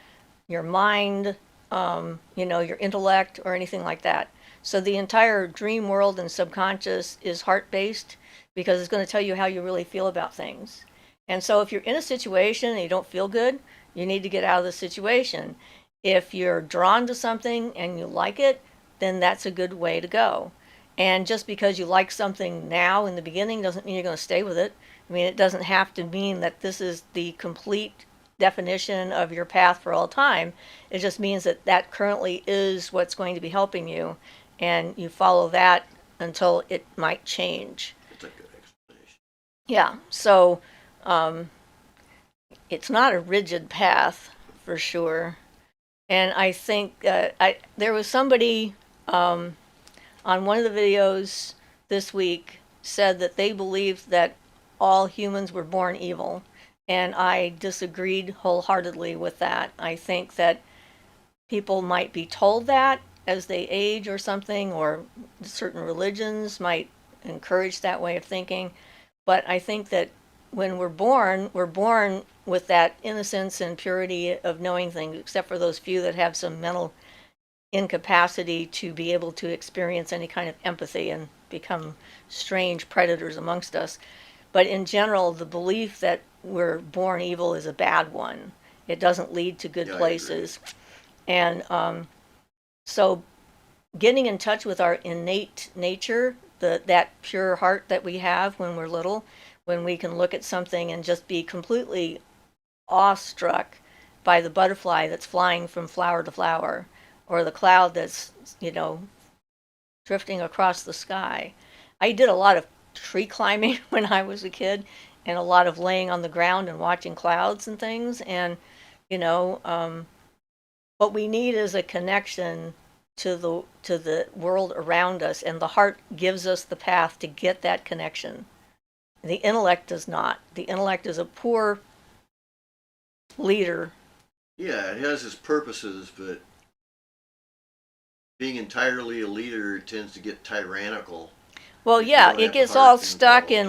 mind, your intellect or anything like that. So the entire dream world and subconscious is heart-based, because it's going to tell you how you really feel about things. And so if you're in a situation and you don't feel good, you need to get out of the situation. If you're drawn to something and you like it, then that's a good way to go. And just because you like something now in the beginning doesn't mean you're going to stay with it. I mean, it doesn't have to mean that this is the complete definition of your path for all time. It just means that that currently is what's going to be helping you, and you follow that until it might change. It's a good explanation. Yeah, so it's not a rigid path for sure. And I think there was somebody on one of the videos this week said that they believed that all humans were born evil. And I disagreed wholeheartedly with that. I think that people might be told that as they age or something, or certain religions might encourage that way of thinking. But I think that when we're born with that innocence and purity of knowing things, except for those few that have some mental incapacity to be able to experience any kind of empathy and become strange predators amongst us. But in general, the belief that we're born evil is a bad one. It doesn't lead to good places. And so getting in touch with our innate nature, that pure heart that we have when we're little, when we can look at something and just be completely awestruck by the butterfly that's flying from flower to flower, or the cloud that's, drifting across the sky. I did a lot of tree climbing when I was a kid, and a lot of laying on the ground and watching clouds and things. And, what we need is a connection to the world around us, and the heart gives us the path to get that connection. The intellect does not. The intellect is a poor leader. Yeah, it has its purposes, but being entirely a leader tends to get tyrannical. Well, yeah, it gets all stuck in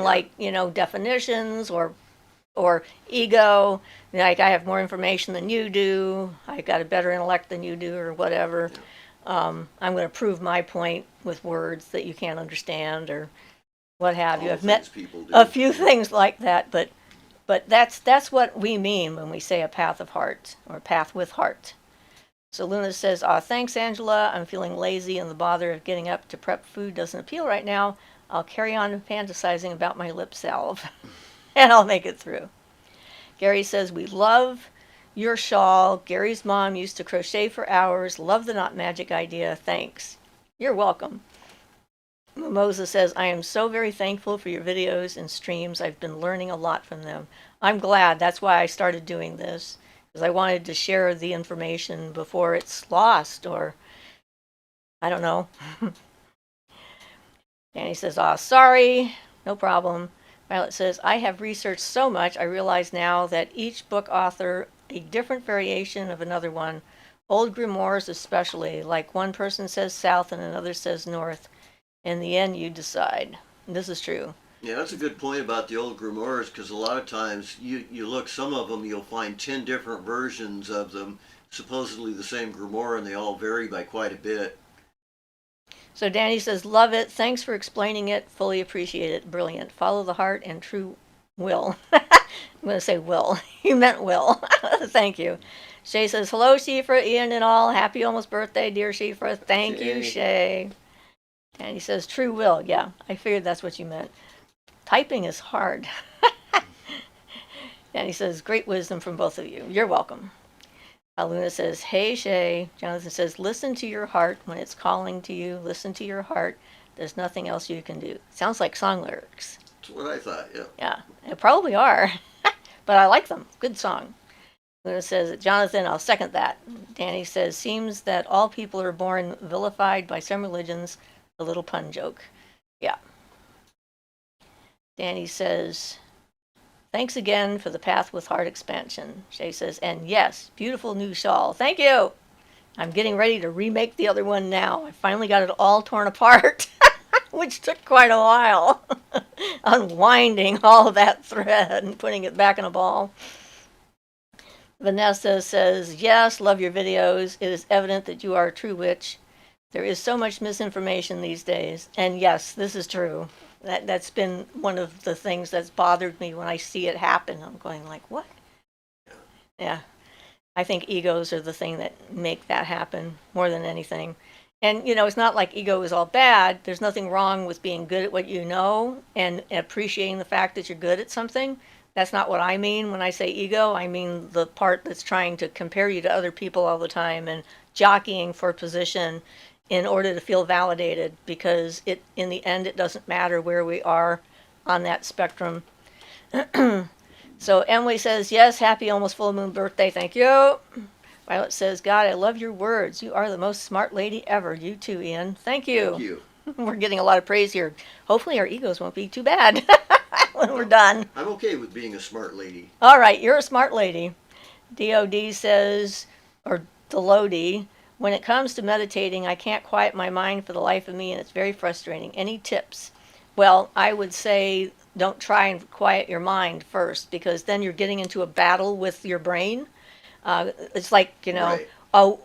definitions or ego. Like, I have more information than you do. I got a better intellect than you do, or whatever. I'm going to prove my point with words that you can't understand, or what have you. I've met a few things like that, but that's what we mean when we say a path of heart, or path with heart. So Luna says, thanks, Angela. I'm feeling lazy, and the bother of getting up to prep food doesn't appeal right now. I'll carry on fantasizing about my lip salve, and I'll make it through. Gary says, we love your shawl. Gary's mom used to crochet for hours. Love the not magic idea. Thanks. You're welcome. Mimosa says, I am so very thankful for your videos and streams. I've been learning a lot from them. I'm glad. That's why I started doing this, because I wanted to share the information before it's lost, or I don't know. Danny says, sorry, no problem. Violet says, I have researched so much, I realize now that each book author a different variation of another one. Old grimoires especially, like one person says south and another says north. In the end, you decide. And this is true. Yeah, that's a good point about the old grimoires, because a lot of times you look, some of them, you'll find 10 different versions of them, supposedly the same grimoire, and they all vary by quite a bit. So Danny says, love it. Thanks for explaining it. Fully appreciate it. Brilliant. Follow the heart and true will. I'm going to say will. You meant will. Thank you. Shay says, hello, Siofra, Ian, and all. Happy almost birthday, dear Siofra. Thank you, Shay. And he says, true will. Yeah, I figured that's what you meant. Typing is hard. And he says, great wisdom from both of you. You're welcome. Luna says, hey, Shay. Jonathan says, listen to your heart when it's calling to you. Listen to your heart. There's nothing else you can do. Sounds like song lyrics. That's what I thought, yeah. Yeah, they probably are. But I like them. Good song. Luna says, Jonathan, I'll second that. Danny says, seems that all people are born vilified by some religions. A little pun joke. Yeah. Danny says, thanks again for the Path with Heart expansion. Shay says, and yes, beautiful new shawl. Thank you. I'm getting ready to remake the other one now. I finally got it all torn apart, which took quite a while. Unwinding all of that thread and putting it back in a ball. Vanessa says, yes, love your videos. It is evident that you are a true witch. There is so much misinformation these days. And yes, this is true. That's been one of the things that's bothered me when I see it happen. I'm going like, what? Yeah. I think egos are the thing that make that happen more than anything. And, it's not like ego is all bad. There's nothing wrong with being good at what you know and appreciating the fact that you're good at something. That's not what I mean when I say ego. I mean the part that's trying to compare you to other people all the time and jockeying for position in order to feel validated, because in the end, it doesn't matter where we are on that spectrum. So Emily says, yes, happy almost full moon birthday. Thank you. Violet says, God, I love your words. You are the most smart lady ever. You too, Ian. Thank you. Thank you. We're getting a lot of praise here. Hopefully our egos won't be too bad. when we're done. I'm okay with being a smart lady. All right, you're a smart lady. DOD says, or Delody, when it comes to meditating, I can't quiet my mind for the life of me, and it's very frustrating. Any tips? Well, I would say don't try and quiet your mind first, because then you're getting into a battle with your brain. It's like, Right. oh,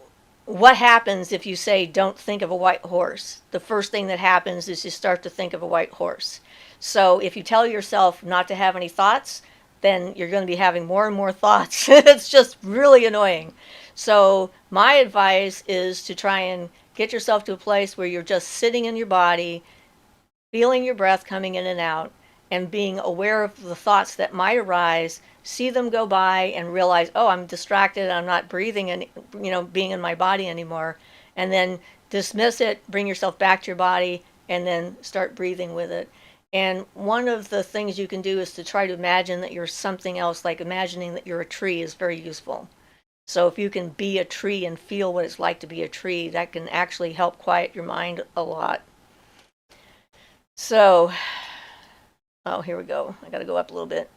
what happens if you say, don't think of a white horse? The first thing that happens is you start to think of a white horse. So if you tell yourself not to have any thoughts, then you're going to be having more and more thoughts. It's just really annoying. So my advice is to try and get yourself to a place where you're just sitting in your body, feeling your breath coming in and out, and being aware of the thoughts that might arise, see them go by, and realize, oh, I'm distracted, I'm not breathing and being in my body anymore, and then dismiss it, bring yourself back to your body, and then start breathing with it. And one of the things you can do is to try to imagine that you're something else, like imagining that you're a tree is very useful. So if you can be a tree and feel what it's like to be a tree, that can actually help quiet your mind a lot. So, oh, here we go. I got to go up a little bit.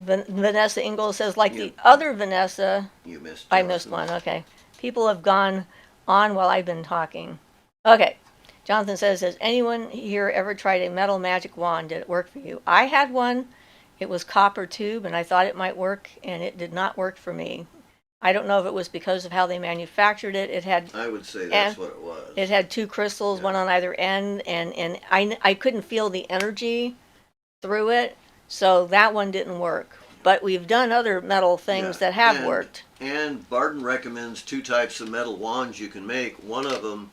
Vanessa Ingalls says, like the other Vanessa, You missed. I missed one. Okay. People have gone on while I've been talking. Okay. Jonathan says, has anyone here ever tried a metal magic wand? Did it work for you? I had one. It was copper tube, and I thought it might work, and it did not work for me. I don't know if it was because of how they manufactured it. It had, I would say that's what it was. it had two crystals, one on either end, and I couldn't feel the energy through it, so that one didn't work. But we've done other metal things that have worked. And Barton recommends two types of metal wands you can make. One of them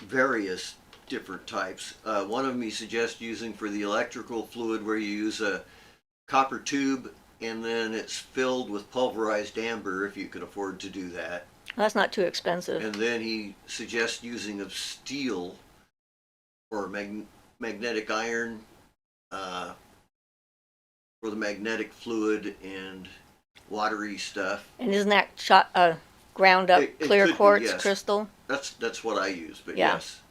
various different types. One of them he suggests using for the electrical fluid, where you use a copper tube and then it's filled with pulverized amber, if you can afford to do that. That's not too expensive. And then he suggests using of steel or magnetic iron for the magnetic fluid and watery stuff. And isn't that ground up clear quartz crystal? That's what I use, but yeah. Yes.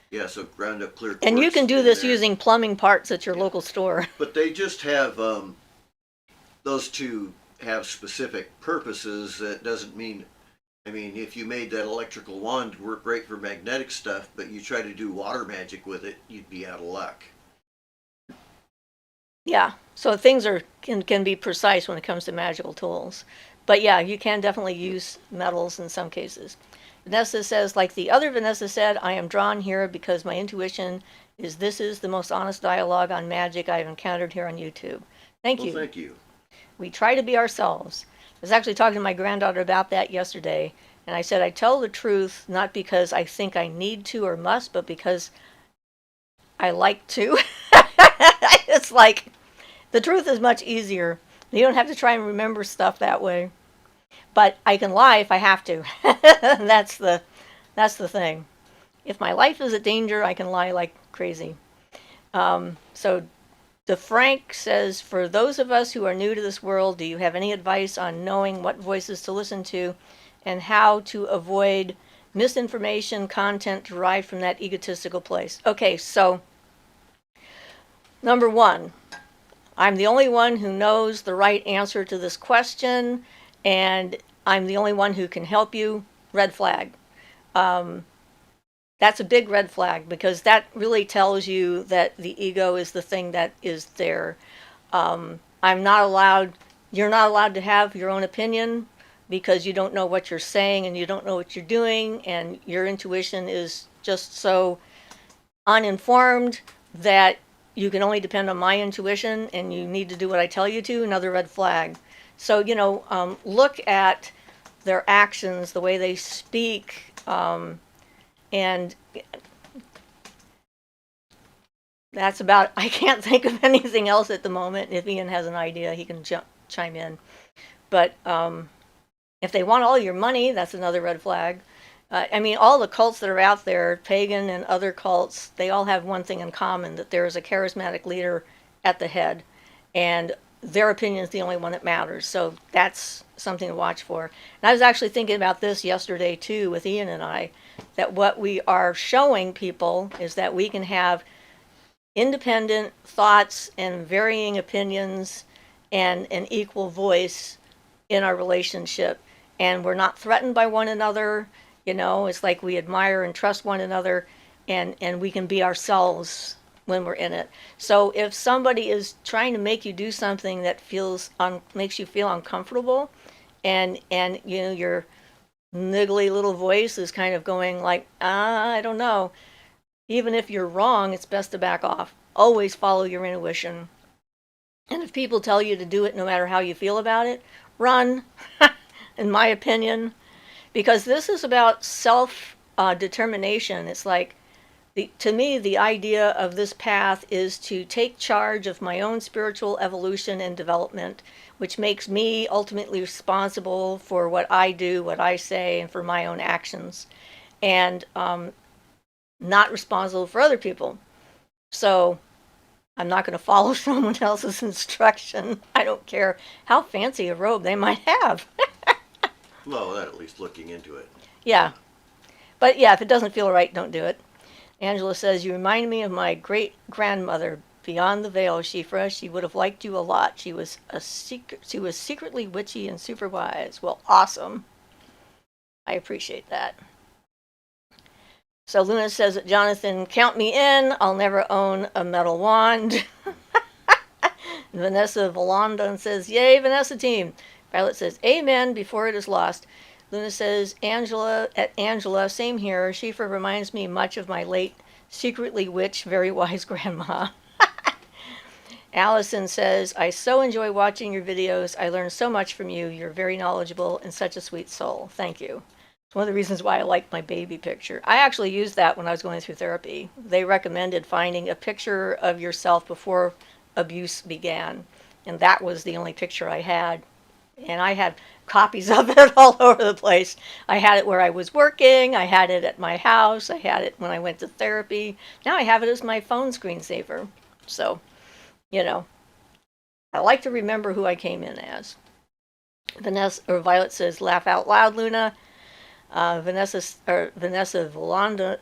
Yeah, so ground up clear quartz. And you can do this using plumbing parts at your local store. But they just have, those two have specific purposes. That doesn't mean, if you made that electrical wand work great for magnetic stuff, but you try to do water magic with it, you'd be out of luck. Yeah, so things can be precise when it comes to magical tools. But yeah, you can definitely use metals in some cases. Vanessa says, like the other Vanessa said, I am drawn here because my intuition is this is the most honest dialogue on magic I've encountered here on YouTube. Thank you. Thank you. We try to be ourselves. I was actually talking to my granddaughter about that yesterday, and I said I tell the truth not because I think I need to or must, but because I like to. It's like, the truth is much easier. You don't have to try and remember stuff that way. But I can lie if I have to. That's the thing. If my life is a danger, I can lie like crazy. So DeFrank says, for those of us who are new to this world, do you have any advice on knowing what voices to listen to and how to avoid misinformation content derived from that egotistical place? Okay, so number one, I'm the only one who knows the right answer to this question, and I'm the only one who can help you. Red flag. That's a big red flag, because that really tells you that the ego is the thing that is there. You're not allowed to have your own opinion, because you don't know what you're saying and you don't know what you're doing, and your intuition is just so uninformed that you can only depend on my intuition, and you need to do what I tell you to. Another red flag. So, look at their actions, the way they speak, and that's about, I can't think of anything else at the moment. If Ian has an idea, he can chime in. But if they want all your money, that's another red flag. All the cults that are out there, pagan and other cults, they all have one thing in common, that there is a charismatic leader at the head. And their opinion is the only one that matters. So that's something to watch for. And I was actually thinking about this yesterday too with Ian and I, that what we are showing people is that we can have independent thoughts and varying opinions and an equal voice in our relationship. And we're not threatened by one another. It's like we admire and trust one another, and we can be ourselves when we're in it. So if somebody is trying to make you do something that makes you feel uncomfortable, and your niggly little voice is kind of going like, I don't know. Even if you're wrong, it's best to back off. Always follow your intuition. And if people tell you to do it no matter how you feel about it, run, in my opinion, because this is about self determination. It's like, to me, the idea of this path is to take charge of my own spiritual evolution and development, which makes me ultimately responsible for what I do, what I say, and for my own actions, and not responsible for other people. So I'm not going to follow someone else's instruction. I don't care how fancy a robe they might have. Well, that at least looking into it. Yeah. But yeah, if it doesn't feel right, don't do it. Angela says, you remind me of my great-grandmother beyond the veil, Siofra. She would have liked you a lot. She was secretly witchy and super wise. Well, awesome. I appreciate that. So Luna says that Jonathan, count me in. I'll never own a metal wand. Vanessa Volandon says, yay, Vanessa team. Violet says, amen, before it is lost. Luna says, Angela, same here. Siofra reminds me much of my late, secretly witch, very wise grandma. Allison says, I so enjoy watching your videos. I learn so much from you. You're very knowledgeable and such a sweet soul. Thank you. It's one of the reasons why I like my baby picture. I actually used that when I was going through therapy. They recommended finding a picture of yourself before abuse began. And that was the only picture I had. And I had copies of it all over the place. I had it where I was working. I had it at my house. I had it when I went to therapy. Now I have it as my phone screensaver. So, I like to remember who I came in as. Violet says, laugh out loud, Luna. Vanessa Volanda,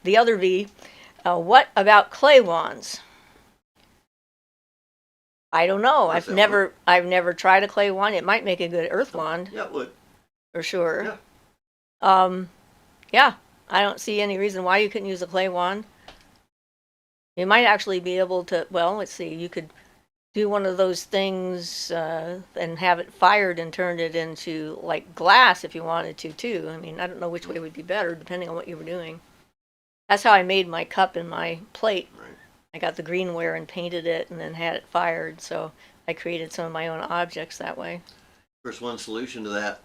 the other V. What about clay wands? I don't know. I've never tried a clay wand. It might make a good earth wand. Yeah, it would. For sure. Yeah. Yeah. I don't see any reason why you couldn't use a clay wand. You might actually be able to, well, let's see, you could do one of those things and have it fired and turn it into like glass if you wanted to too. I mean, I don't know which way would be better depending on what you were doing. That's how I made my cup and my plate. Right. I got the greenware and painted it and then had it fired. So I created some of my own objects that way. There's one solution to that.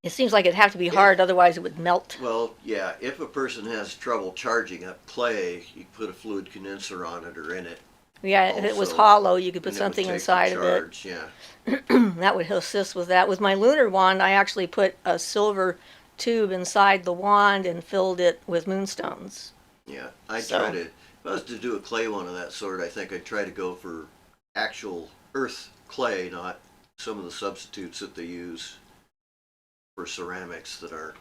It seems like it'd have to be hard, otherwise it would melt. Well, yeah, if a person has trouble charging up clay, you put a fluid condenser on it or in it. Yeah, if it was hollow, you could put and something it would take inside the of it. charge, Yeah. That would assist with that. With my lunar wand, I actually put a silver tube inside the wand and filled it with moonstones. Yeah, if I was to do a clay one of that sort, I think I'd try to go for actual earth clay, not some of the substitutes that they use for ceramics that aren't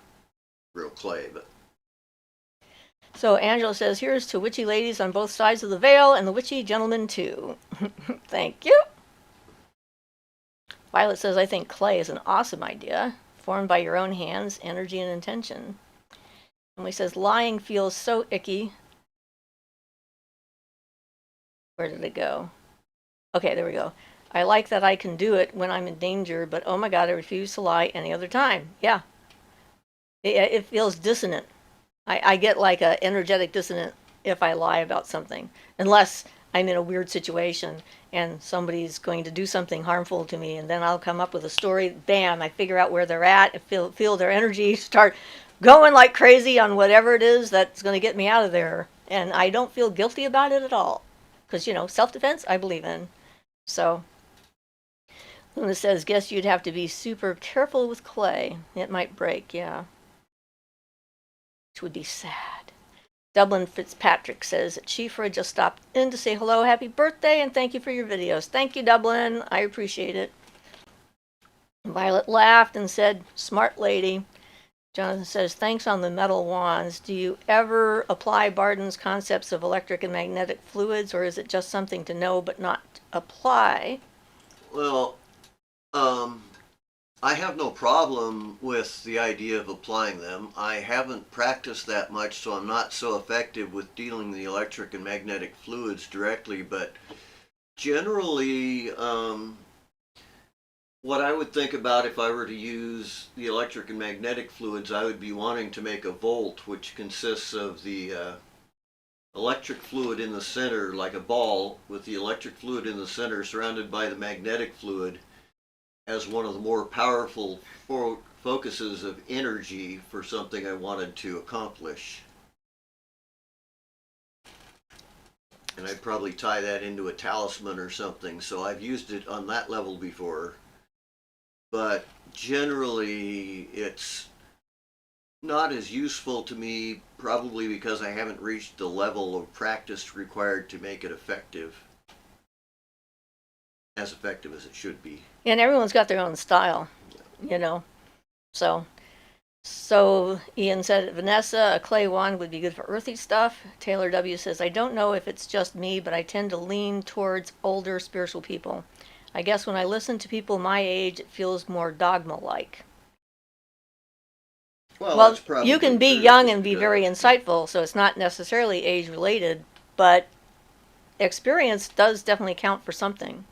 real clay. But So Angela says, here's to witchy ladies on both sides of the veil and the witchy gentlemen too. Thank you. Violet says, I think clay is an awesome idea, formed by your own hands, energy, and intention. Emily says, lying feels so icky. Where did it go? Okay, there we go. I like that I can do it when I'm in danger, but oh my God, I refuse to lie any other time. Yeah. It feels dissonant. I get like an energetic dissonant if I lie about something, unless I'm in a weird situation and somebody's going to do something harmful to me, and then I'll come up with a story. Bam! I figure out where they're at, and feel their energy start going like crazy on whatever it is that's going to get me out of there, and I don't feel guilty about it at all, because self-defense I believe in. So Luna says, guess you'd have to be super careful with clay. It might break, yeah. Which would be sad. Dublin Fitzpatrick says, Siofra just stopped in to say hello, happy birthday, and thank you for your videos. Thank you, Dublin. I appreciate it. Violet laughed and said, smart lady. Jonathan says, thanks on the metal wands. Do you ever apply Barden's concepts of electric and magnetic fluids, or is it just something to know but not apply? Well, I have no problem with the idea of applying them. I haven't practiced that much, so I'm not so effective with dealing the electric and magnetic fluids directly, but generally, what I would think about if I were to use the electric and magnetic fluids, I would be wanting to make a volt, which consists of the electric fluid in the center, like a ball, with the electric fluid in the center surrounded by the magnetic fluid as one of the more powerful focuses of energy for something I wanted to accomplish. And I'd probably tie that into a talisman or something, so I've used it on that level before. But generally, it's not as useful to me, probably because I haven't reached the level of practice required to make it effective. As effective as it should be. And everyone's got their own style, you know. So Ian said, Vanessa, a clay wand would be good for earthy stuff. Taylor W. says, I don't know if it's just me, but I tend to lean towards older spiritual people. I guess when I listen to people my age, it feels more dogma-like. Well, Well, that's you can be true, young and be very insightful, so it's not necessarily age-related, but experience does definitely count for something.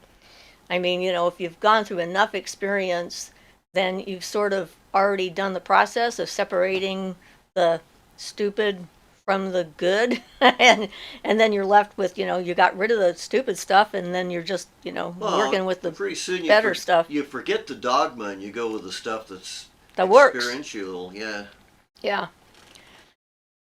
I mean, you know, if you've gone through enough experience, then you've sort of already done the process of separating the stupid from the good, and then you're left with, you know, you got rid of the stupid stuff, and then you're just, you know, working with the pretty soon better stuff. You forget the dogma and you go with the stuff that works. Experiential, yeah. Yeah.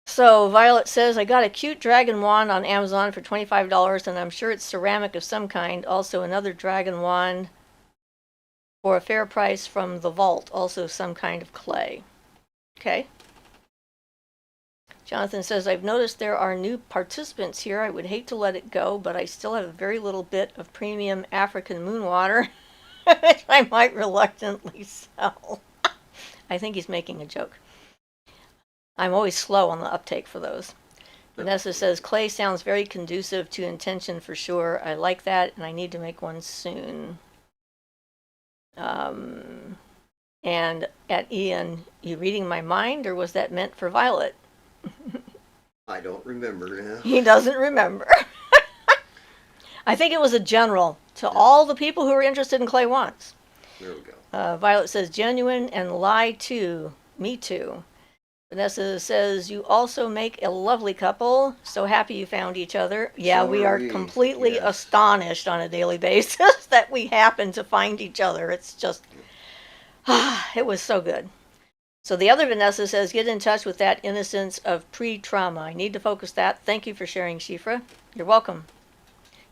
So Violet says, I got a cute dragon wand on Amazon for $25, and I'm sure it's ceramic of some kind. Also another dragon wand for a fair price from the vault, also some kind of clay. Okay. Jonathan says, I've noticed there are new participants here. I would hate to let it go, but I still have a very little bit of premium African moon water, which I might reluctantly sell. I think he's making a joke. I'm always slow on the uptake for those. Vanessa says, clay sounds very conducive to intention for sure. I like that, and I need to make one soon. And at Ian, you reading my mind, or was that meant for Violet? I don't remember now. He doesn't remember. I think it was a general to all the people who are interested in clay wands. There we go. Violet says, genuine and lie too. Me too. Vanessa says, you also make a lovely couple. So happy you found each other. Yeah, So we are are we. completely Yes. astonished on a daily basis that we happen to find each other. It's just, it was so good. So the other Vanessa says, get in touch with that innocence of pre-trauma. I need to focus that. Thank you for sharing, Siofra. You're welcome.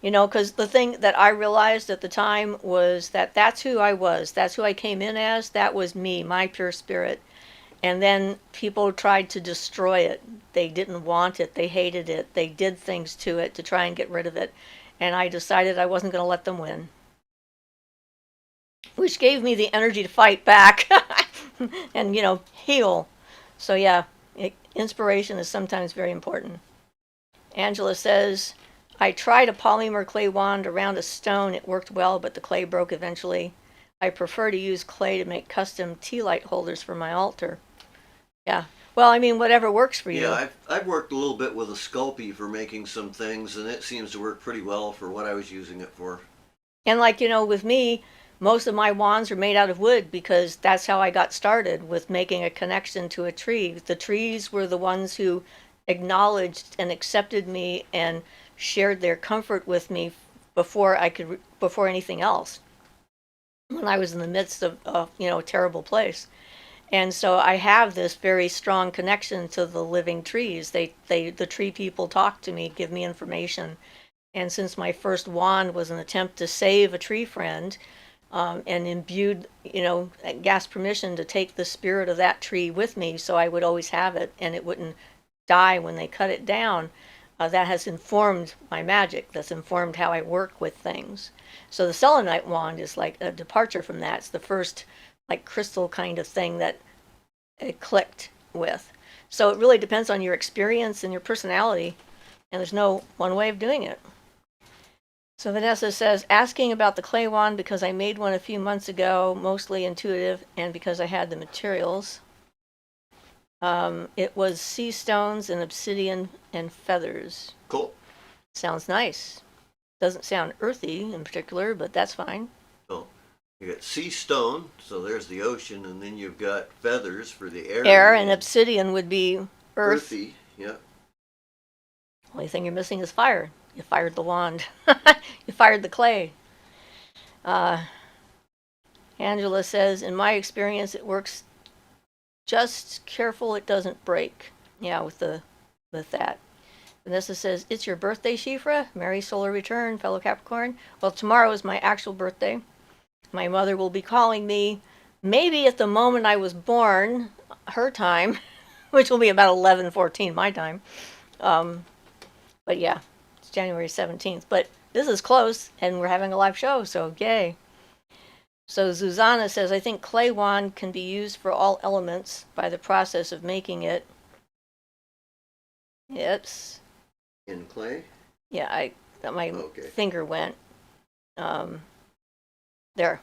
You know, because the thing that I realized at the time was that that's who I was. That's who I came in as. That was me, my pure spirit. And then people tried to destroy it. They didn't want it. They hated it. They did things to it to try and get rid of it. And I decided I wasn't going to let them win. Which gave me the energy to fight back and, you know, heal. So yeah, inspiration is sometimes very important. Angela says, I tried a polymer clay wand around a stone. It worked well, but the clay broke eventually. I prefer to use clay to make custom tea light holders for my altar. Yeah. Well, I mean, whatever works for you. Yeah, I've worked a little bit with a Sculpey for making some things, and it seems to work pretty well for what I was using it for. And like, you know, with me, most of my wands are made out of wood because that's how I got started with making a connection to a tree. The trees were the ones who acknowledged and accepted me and shared their comfort with me before anything else. When I was in the midst of you know, a terrible place. And so I have this very strong connection to the living trees. The tree people talk to me, give me information. And since my first wand was an attempt to save a tree friend, and imbued, you know, asked permission to take the spirit of that tree with me, so I would always have it and it wouldn't dye when they cut it down, that has informed my magic. That's informed how I work with things. So the selenite wand is like a departure from that. It's the first like crystal kind of thing that it clicked with. So it really depends on your experience and your personality, and there's no one way of doing it. So Vanessa says, asking about the clay wand because I made one a few months ago, mostly intuitive, and because I had the materials. It was sea stones and obsidian and feathers. Cool. Sounds nice. Doesn't sound earthy in particular, but that's fine. So you got sea stone, so there's the ocean, and then you've got feathers for the air. Air and obsidian would be earth. Earthy, yeah. Only thing you're missing is fire. You fired the wand. You fired the clay. Angela says, in my experience, it works. Just careful it doesn't break. Yeah, with that. Vanessa says, it's your birthday, Siofra. Merry solar return, fellow Capricorn. Well, tomorrow is my actual birthday. My mother will be calling me maybe at the moment I was born, her time, which will be about 11:14 my time. But yeah, it's January 17th. But this is close, and we're having a live show, so yay. So Zuzana says, I think clay wand can be used for all elements by the process of making it. Yes. In clay? Yeah, my finger went. There.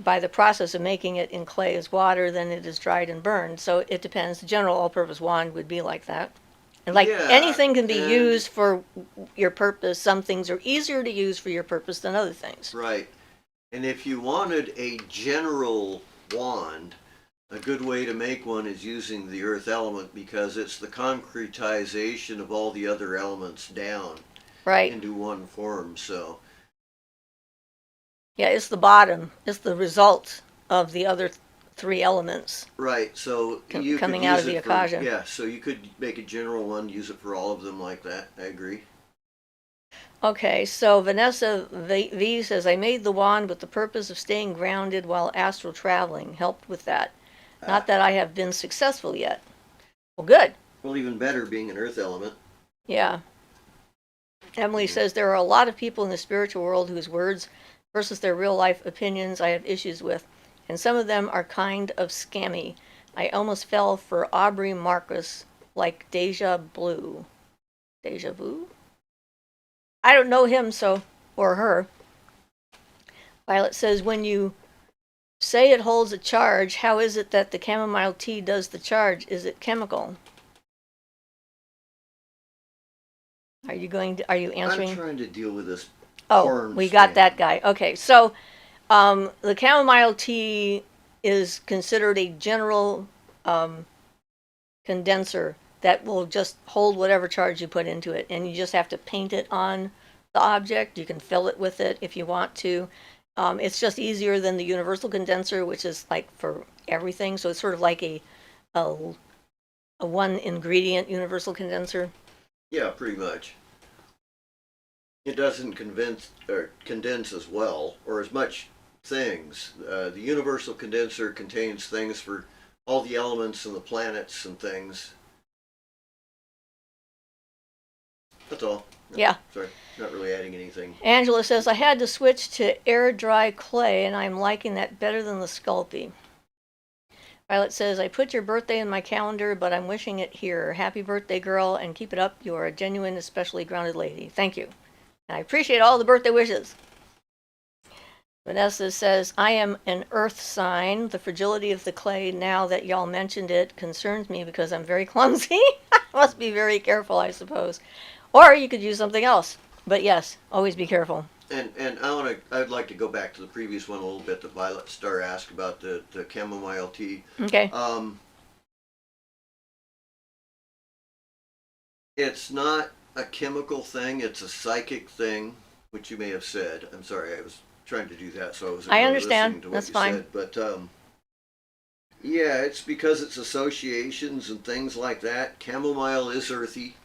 By the process of making it in clay as water, then it is dried and burned. So it depends. The general all-purpose wand would be like that. And like anything can be used for your purpose. Some things are easier to use for your purpose than other things. Right. And if you wanted a general wand, a good way to make one is using the earth element, because it's the concretization of all the other elements down into one form. So yeah, it's the bottom. It's the result of the other three elements. Right. So you coming out of the Akasha. Yeah. So you could make a general one, use it for all of them like that. I agree. Okay, so Vanessa V says, I made the wand with the purpose of staying grounded while astral traveling. Helped with that. Not that I have been successful yet. Well, good. Well, even better being an earth element. Yeah. Emily says, there are a lot of people in the spiritual world whose words versus their real life opinions I have issues with, and some of them are kind of scammy. I almost fell for Aubrey Marcus like deja vu. Deja vu? I don't know him, or her. Violet says, when you say it holds a charge, how is it that the chamomile tea does the charge? Is it chemical? Are you answering? I'm trying to deal with this. Oh, we got that guy. Okay, so the chamomile tea is considered a general condenser that will just hold whatever charge you put into it, and you just have to paint it on the object. You can fill it with it if you want to. It's just easier than the universal condenser, which is like for everything. So it's sort of like a one ingredient universal condenser. Yeah, pretty much. It doesn't condense as well or as much things. The universal condenser contains things for all the elements and the planets and things. That's all. Yeah. Sorry, not really adding anything. Angela says, I had to switch to air dry clay, and I'm liking that better than the Sculpey. Violet says, I put your birthday in my calendar, but I'm wishing it here. Happy birthday, girl, and keep it up. You are a genuine, especially grounded lady. Thank you. And I appreciate all the birthday wishes. Vanessa says, I am an earth sign. The fragility of the clay, now that y'all mentioned it, concerns me because I'm very clumsy. Must be very careful, I suppose. Or you could use something else. But yes, always be careful. And I'd like to go back to the previous one a little bit that Violet Star asked about the chamomile tea. Okay. It's not a chemical thing, it's a psychic thing, which you may have said. I'm sorry, I was trying to do that, so I wasn't I really understand. listening to what That's you fine. said. But yeah, it's because it's associations and things like that. Chamomile is earthy,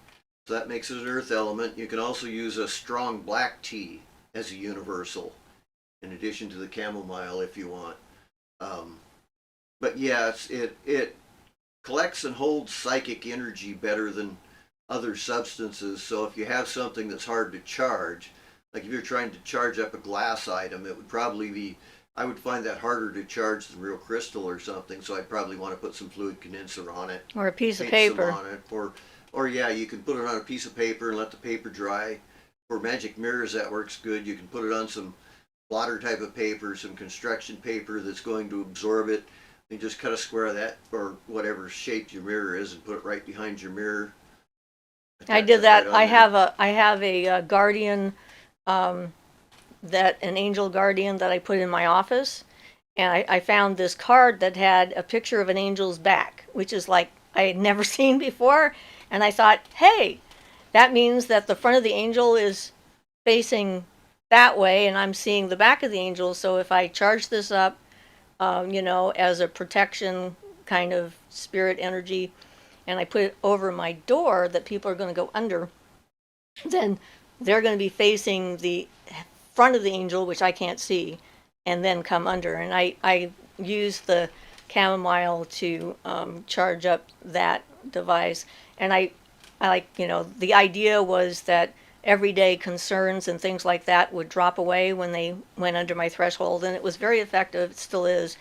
so that makes it an earth element. You can also use a strong black tea as a universal, in addition to the chamomile if you want. But yeah, it collects and holds psychic energy better than other substances. So if you have something that's hard to charge, like if you're trying to charge up a glass item, it would probably be, I would find that harder to charge than real crystal or something. So I'd probably want to put some fluid condenser on it, Or a piece of paint some paper. on it, or yeah, you can put it on a piece of paper and let the paper dry. For magic mirrors, that works good. You can put it on some blotter type of paper, some construction paper that's going to absorb it. You just cut a square of that, or whatever shape your mirror is, and put it right behind your mirror. I Attach did that. right on I there. have a guardian, um, that an angel guardian that I put in my office, and I found this card that had a picture of an angel's back, which is like I had never seen before. And I thought, hey, that means that the front of the angel is facing that way, and I'm seeing the back of the angel. So if I charge this up, as a protection kind of spirit energy, and I put it over my door that people are going to go under, then they're going to be facing the front of the angel, which I can't see, and then come under. And I use the chamomile to charge up that device. And I like, the idea was that everyday concerns and things like that would drop away when they went under my threshold. And it was very effective, it still is.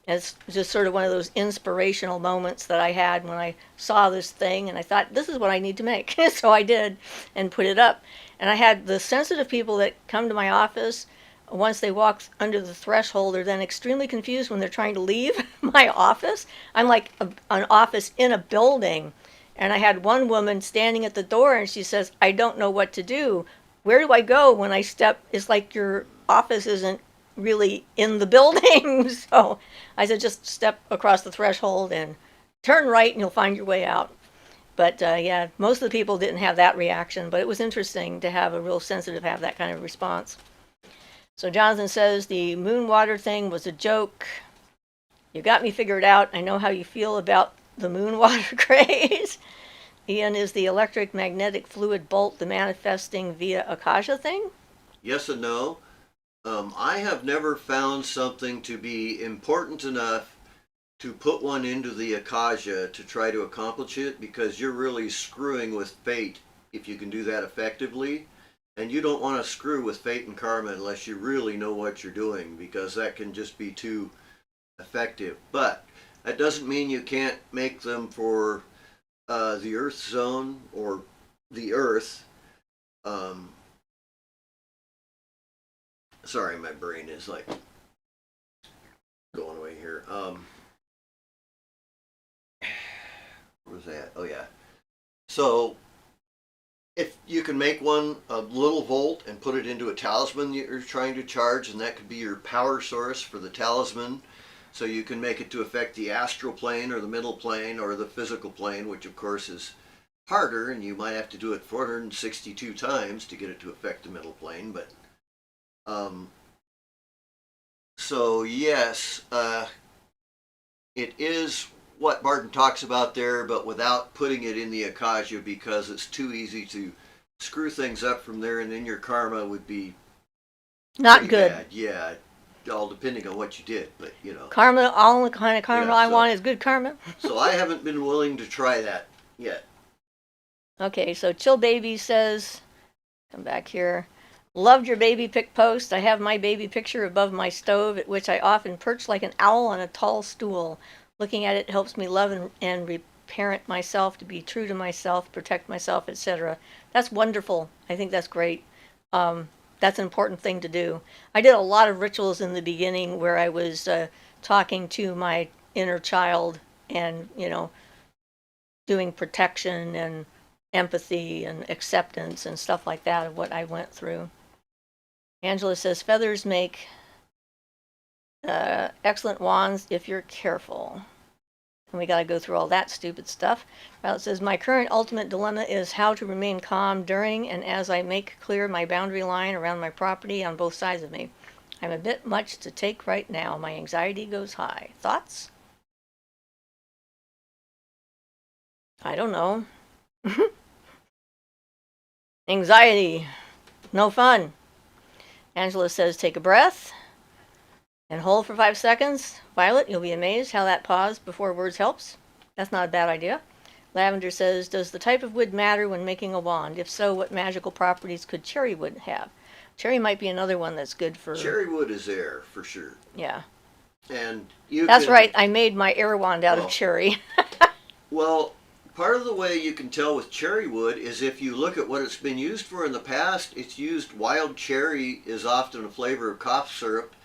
It's just sort of one of those inspirational moments that I had when I saw this thing and I thought, this is what I need to make. So I did and put it up. And I had the sensitive people that come to my office, once they walk under the threshold, are then extremely confused when they're trying to leave my office. I'm like an office in a building. And I had one woman standing at the door and she says, I don't know what to do. Where do I go when I step? It's like your office isn't really in the building. So I said, just step across the threshold and turn right and you'll find your way out. But yeah, most of the people didn't have that reaction, but it was interesting to have a real sensitive have that kind of response. So Jonathan says the moon water thing was a joke. You got me figured out. I know how you feel about the moon water craze. Ian, is the electric magnetic fluid bolt the manifesting via Akasha thing? Yes and no. I have never found something to be important enough to put one into the Akasha to try to accomplish it, because you're really screwing with fate if you can do that effectively. And you don't want to screw with fate and karma unless you really know what you're doing, because that can just be too effective. But that doesn't mean you can't make them for the Earth zone or the Earth. Sorry, my brain is like going away here. Where was that? Oh yeah. So if you can make one a little volt and put it into a talisman you're trying to charge, and that could be your power source for the talisman. So you can make it to affect the astral plane or the middle plane or the physical plane, which of course is harder, and you might have to do it 462 times to get it to affect the middle plane. But so yes, it is what Martin talks about there, but without putting it in the Akasha, because it's too easy to screw things up from there, and then your karma would be Not good. bad. Yeah, all depending on what you did, but Karma, all the kind of karma Yeah, I so- want is good karma. So I haven't been willing to try that yet. Okay, so Chill Baby says, come back here. Loved your baby pic post. I have my baby picture above my stove, at which I often perch like an owl on a tall stool. Looking at it helps me love and reparent myself, to be true to myself, protect myself, etc. That's wonderful. I think that's great. That's an important thing to do. I did a lot of rituals in the beginning where I was talking to my inner child and, doing protection and empathy and acceptance and stuff like that of what I went through. Angela says feathers make excellent wands if you're careful. And we got to go through all that stupid stuff. Violet says my current ultimate dilemma is how to remain calm during and as I make clear my boundary line around my property on both sides of me. I'm a bit much to take right now. My anxiety goes high. Thoughts? I don't know. Anxiety. No fun. Angela says take a breath. And hold for 5 seconds. Violet, you'll be amazed how that pause before words helps. That's not a bad idea. Lavender says, does the type of wood matter when making a wand? If so, what magical properties could cherry wood have? Cherry might be another one that's good for... Cherry wood is air, for sure. Yeah. And That's right, I made my air wand out of cherry. Well, part of the way you can tell with cherry wood is if you look at what it's been used for in the past, it's used, wild cherry is often a flavor of cough syrup,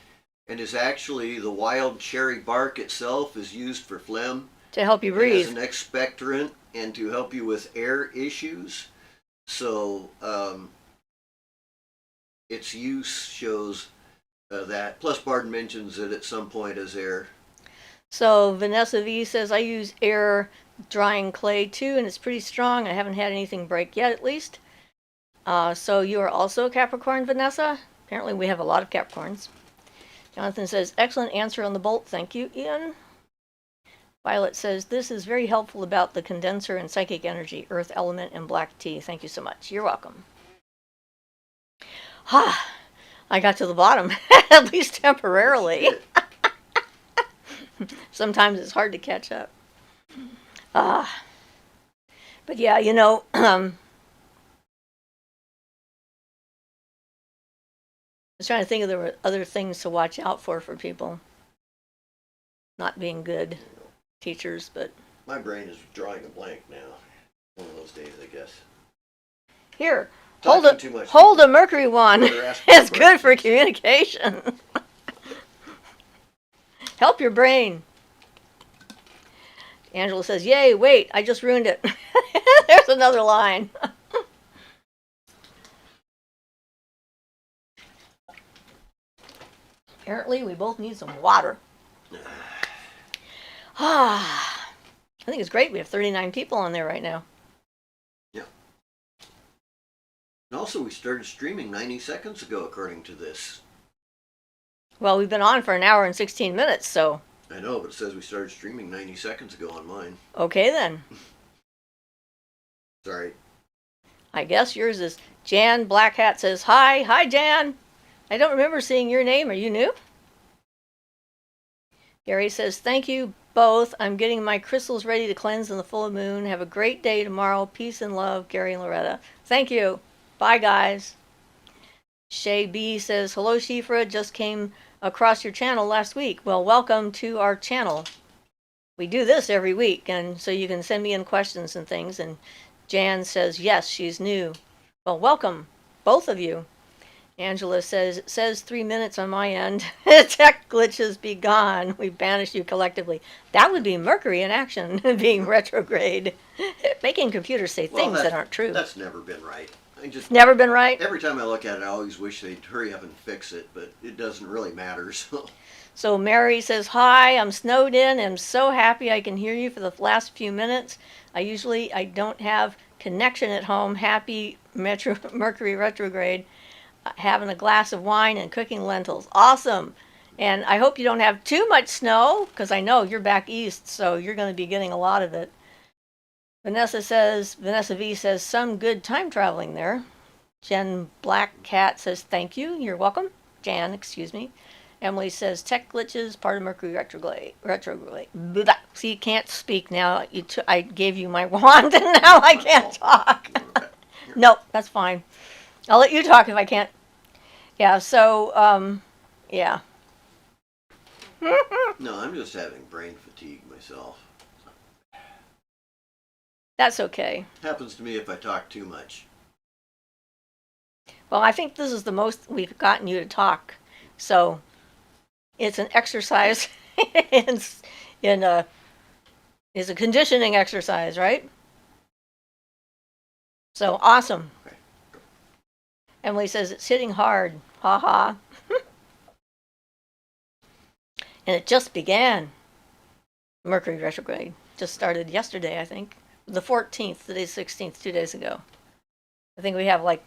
and is actually the wild cherry bark itself is used for phlegm. To help you breathe. As an expectorant and to help you with air issues. So its use shows that. Plus Barden mentions it at some point as air. So Vanessa V says, I use air drying clay too, and it's pretty strong. I haven't had anything break yet, at least. So you are also a Capricorn, Vanessa? Apparently we have a lot of Capricorns. Jonathan says, excellent answer on the bolt. Thank you, Ian. Violet says, this is very helpful about the condenser and psychic energy, earth element, and black tea. Thank you so much. You're welcome. I got to the bottom, at least temporarily. Sometimes it's hard to catch up. But yeah, you know, I was trying to think if there were other things to watch out for people not being good teachers, but my brain is drawing a blank now. One of those days, I guess. Here, hold a mercury wand. It's good for communication. Help your brain. Angela says, yay, wait, I just ruined it. There's another line. Apparently, we both need some water. I think it's great. We have 39 people on there right now. Yeah. And also, we started streaming 90 seconds ago, according to this. Well, we've been on for an hour and 16 minutes, so... I know, but it says we started streaming 90 seconds ago on mine. Okay, then. Sorry. I guess yours is Jan Black Hat says, hi. Hi, Jan. I don't remember seeing your name. Are you new? Gary says, thank you both. I'm getting my crystals ready to cleanse in the full moon. Have a great day tomorrow. Peace and love, Gary and Loretta. Thank you. Bye, guys. Shay B says, hello, Siofra. Just came across your channel last week. Well, welcome to our channel. We do this every week, and so you can send me in questions and things. And Jan says, yes, she's new. Well, welcome, both of you. Angela says, it says 3 minutes on my end. Tech glitches be gone. We banish you collectively. That would be Mercury in action, being retrograde. Making computers say things that aren't true. That's never been right. Never been right? Every time I look at it, I always wish they'd hurry up and fix it, but it doesn't really matter, so... So Mary says, hi, I'm snowed in. I'm so happy I can hear you for the last few minutes. I don't have connection at home. Happy Mercury retrograde. Having a glass of wine and cooking lentils. Awesome. And I hope you don't have too much snow, because I know you're back east, so you're going to be getting a lot of it. Vanessa V says, some good time traveling there. Jen Black Cat says, thank you. You're welcome. Jan, excuse me. Emily says, tech glitches, part of Mercury retrograde. Blah. See, you can't speak now. I gave you my wand, and now I can't talk. Nope, that's fine. I'll let you talk if I can't. Yeah, so, yeah. No, I'm just having brain fatigue myself. That's okay. Happens to me if I talk too much. Well, I think this is the most we've gotten you to talk. So, it's an exercise it's a conditioning exercise, right? So, awesome. Okay. Emily says, it's hitting hard. Ha ha. And it just began. Mercury retrograde. Just started yesterday, I think. The 14th, today's 16th, 2 days ago. I think we have like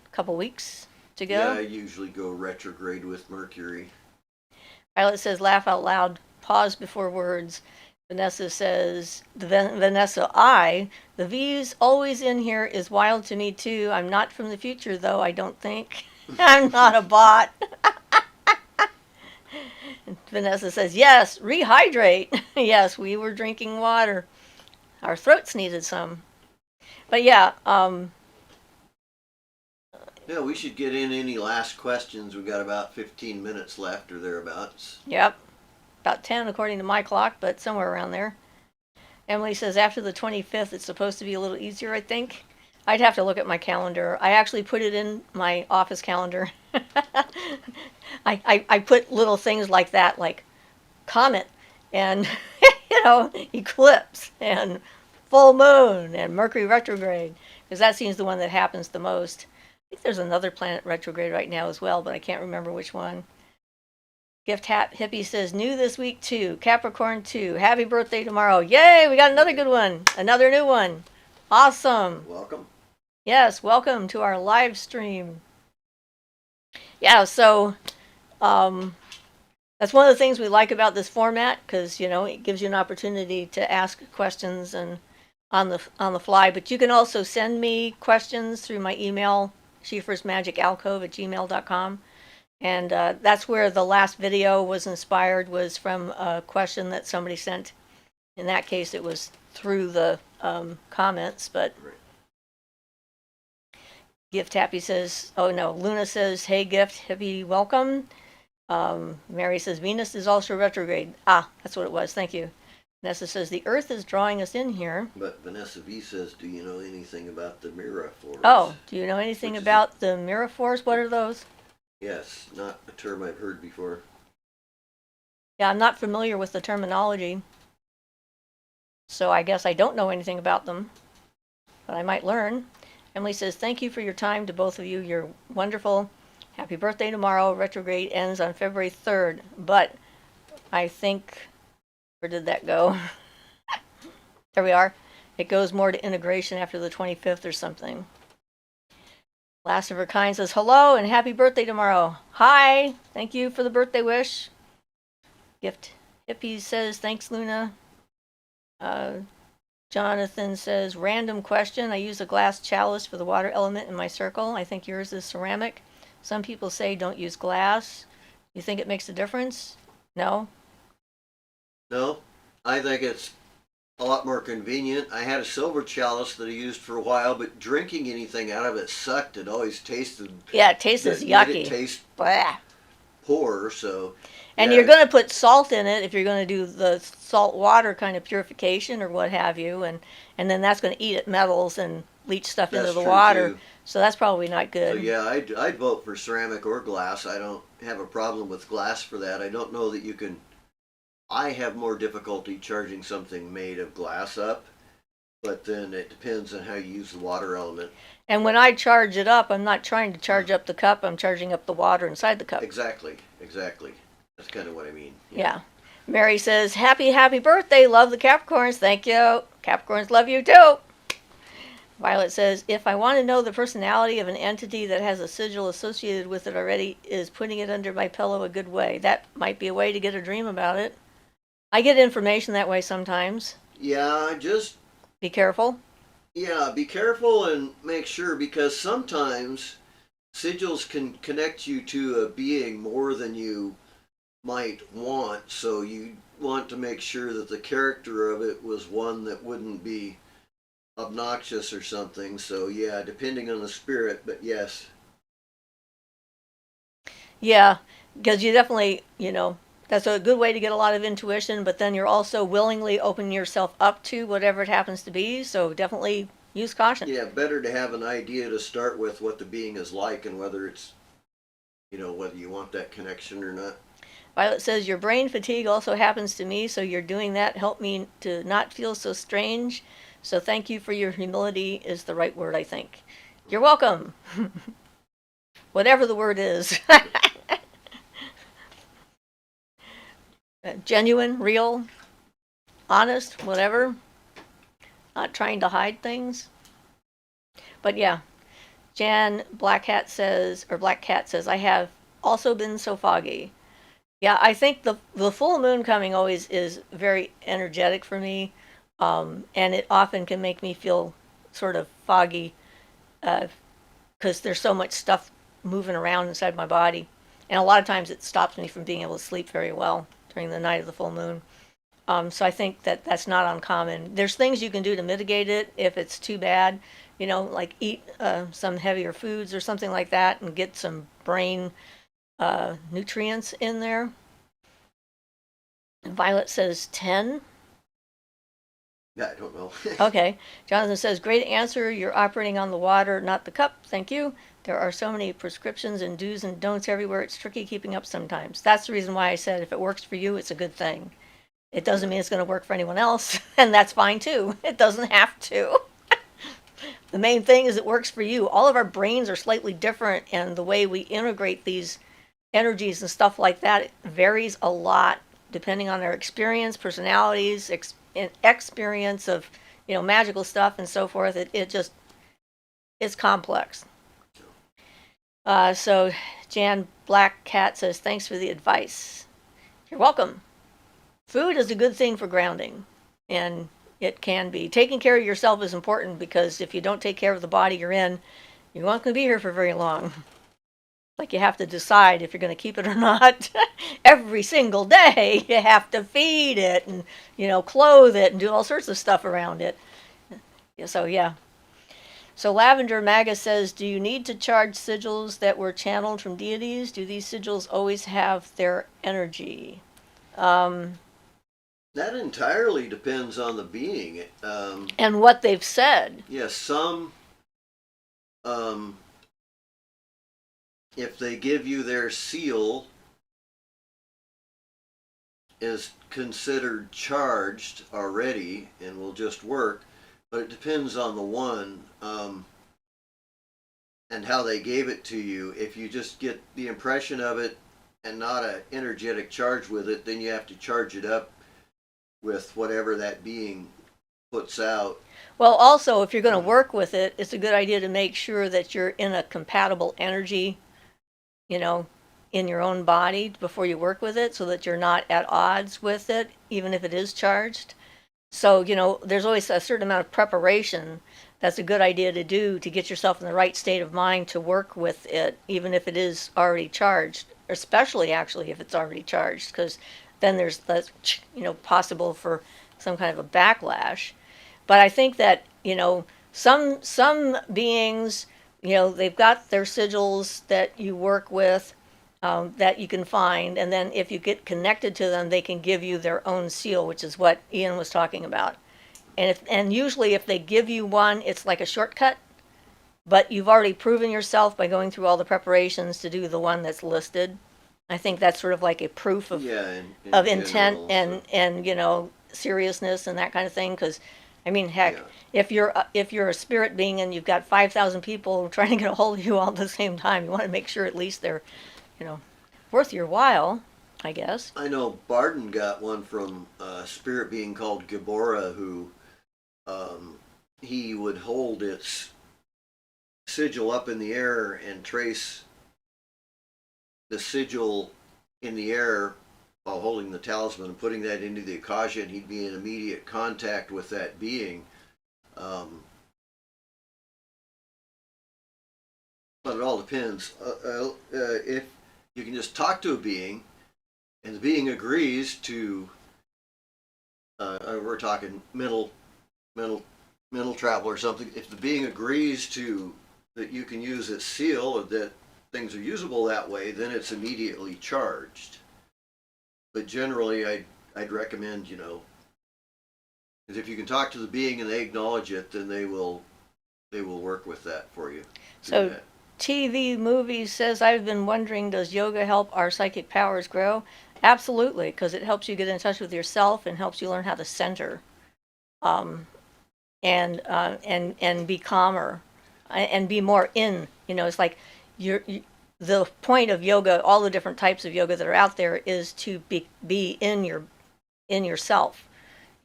a couple weeks to go. Yeah, I usually go retrograde with Mercury. Violet says, laugh out loud, pause before words. Vanessa says, the V's always in here is wild to me too. I'm not from the future though, I don't think. I'm not a bot. Vanessa says, yes, rehydrate. Yes, we were drinking water. Our throats needed some. But yeah, Yeah, we should get in any last questions. We've got about 15 minutes left or thereabouts. yep, about 10 according to my clock, but somewhere around there. Emily says after the 25th, it's supposed to be a little easier, I think. I'd have to look at my calendar. I actually put it in my office calendar. I put little things like that, like comet and, eclipse and full moon and Mercury retrograde, because that seems the one that happens the most. I think there's another planet retrograde right now as well, but I can't remember which one. Gift Hat Hippie says, new this week too. Capricorn 2. Happy birthday tomorrow. Yay, we got another good one. Another new one. Awesome. Welcome. Yes, welcome to our live stream. Yeah, so that's one of the things we like about this format, because it gives you an opportunity to ask questions and on the fly. But you can also send me questions through my email, siofrasmagicalcove@gmail.com. And that's where the last video was inspired, was from a question that somebody sent. In that case, it was through the comments, but Gift Happy says, oh no, Luna says, hey Gift, hippie, welcome. Mary says, Venus is also retrograde. Ah, that's what it was, thank you. Vanessa says, the Earth is drawing us in here. But Vanessa V says, do you know anything about the Miraphors? Oh, do you know anything about the Miraphors? What are those? Yes, not a term I've heard before. Yeah, I'm not familiar with the terminology, so I guess I don't know anything about them, but I might learn. Emily says, thank you for your time to both of you. You're wonderful. Happy birthday tomorrow. Retrograde ends on February 3rd, but I think, where did that go? There we are. It goes more to integration after the 25th or something. Last of her kind says, hello and happy birthday tomorrow. Hi, thank you for the birthday wish. Gift Hippie says, thanks, Luna. Jonathan says, random question. I use a glass chalice for the water element in my circle. I think yours is ceramic. Some people say don't use glass. You think it makes a difference? No? No, I think it's a lot more convenient. I had a silver chalice that I used for a while, but drinking anything out of it sucked. It always tasted. Yeah, it tastes yucky. Made it taste Blah. poor. So. And you're going to put salt in it if you're going to do the salt water kind of purification or what have you, and then that's going to eat at metals and leach stuff into the water. Too. So that's probably not good. So yeah, I'd vote for ceramic or glass. I don't have a problem with glass for that. I don't know that you can. I have more difficulty charging something made of glass up, but then it depends on how you use the water element. And when I charge it up, I'm not trying to charge up the cup, I'm charging up the water inside the cup. Exactly. That's kind of what I mean. Yeah. Mary says, happy birthday, love the Capricorns, thank you. Capricorns love you too. Violet says, if I want to know the personality of an entity that has a sigil associated with it already, is putting it under my pillow a good way? That might be a way to get a dream about it. I get information that way sometimes. Yeah, just be careful. Yeah, be careful and make sure, because sometimes sigils can connect you to a being more than you might want, so you want to make sure that the character of it was one that wouldn't be obnoxious or something. So yeah, depending on the spirit, but yes. Yeah, because you definitely, that's a good way to get a lot of intuition, but then you're also willingly opening yourself up to whatever it happens to be, so definitely use caution. Yeah, better to have an idea to start with what the being is like and whether it's, whether you want that connection or not. Violet says, your brain fatigue also happens to me, so you're doing that. Help me to not feel so strange. So thank you for your humility is the right word, I think. You're welcome. Whatever the word is. Genuine, real, honest, whatever. Not trying to hide things. But yeah, Black Cat says, I have also been so foggy. Yeah, I think the full moon coming always is very energetic for me, and it often can make me feel sort of foggy because there's so much stuff moving around inside my body. And a lot of times it stops me from being able to sleep very well during the night of the full moon. So I think that that's not uncommon. There's things you can do to mitigate it if it's too bad, like eat some heavier foods or something like that and get some brain nutrients in there. Violet says 10. Yeah, I don't know. Okay. Jonathan says, great answer. You're operating on the water, not the cup. Thank you. There are so many prescriptions and do's and don'ts everywhere. It's tricky keeping up sometimes. That's the reason why I said if it works for you, it's a good thing. It doesn't mean it's going to work for anyone else, and that's fine too. It doesn't have to. The main thing is it works for you. All of our brains are slightly different, and the way we integrate these energies and stuff like that varies a lot depending on their experience, personalities, experience of magical stuff and so forth. It's complex. So Jan Black Cat says, thanks for the advice. You're welcome. Food is a good thing for grounding, and it can be. Taking care of yourself is important, because if you don't take care of the body you're in, you're not going to be here for very long. Like, you have to decide if you're going to keep it or not. Every single day you have to feed it and clothe it and do all sorts of stuff around it. So Lavender Maga says, do you need to charge sigils that were channeled from deities? Do these sigils always have their energy? That entirely depends on the being. And what they've said. Yes, some, if they give you their seal, is considered charged already and will just work, but it depends on the one and how they gave it to you. If you just get the impression of it and not an energetic charge with it, then you have to charge it up with whatever that being puts out. Well, also, if you're going to work with it, it's a good idea to make sure that you're in a compatible energy, in your own body before you work with it, so that you're not at odds with it, even if it is charged. So, there's always a certain amount of preparation that's a good idea to do to get yourself in the right state of mind to work with it, even if it is already charged, especially actually if it's already charged, because then there's the, possible for some kind of a backlash. But I think that, some beings, they've got their sigils that you work with, that you can find, and then if you get connected to them, they can give you their own seal, which is what Ian was talking about. And usually if they give you one, it's like a shortcut, but you've already proven yourself by going through all the preparations to do the one that's listed. I think that's sort of like a proof of intent and seriousness and that kind of thing. Because, heck, if you're a spirit being and you've got 5,000 people trying to get a hold of you all at the same time, you want to make sure at least they're, worth your while, I guess. I know Barden got one from a spirit being called Gibora, who he would hold its sigil up in the air and trace the sigil in the air while holding the talisman and putting that into the Akasha, and he'd be in immediate contact with that being. But it all depends. If you can just talk to a being and the being agrees to, we're talking mental travel or something, if the being agrees to that you can use its seal, or that things are usable that way, then it's immediately charged. But generally, I'd recommend, because if you can talk to the being and they acknowledge it, then they will work with that for you. So TV Movie says, I've been wondering, does yoga help our psychic powers grow? Absolutely, because it helps you get in touch with yourself and helps you learn how to center, and be calmer, and be more in. It's like the point of yoga, all the different types of yoga that are out there, is to be in yourself,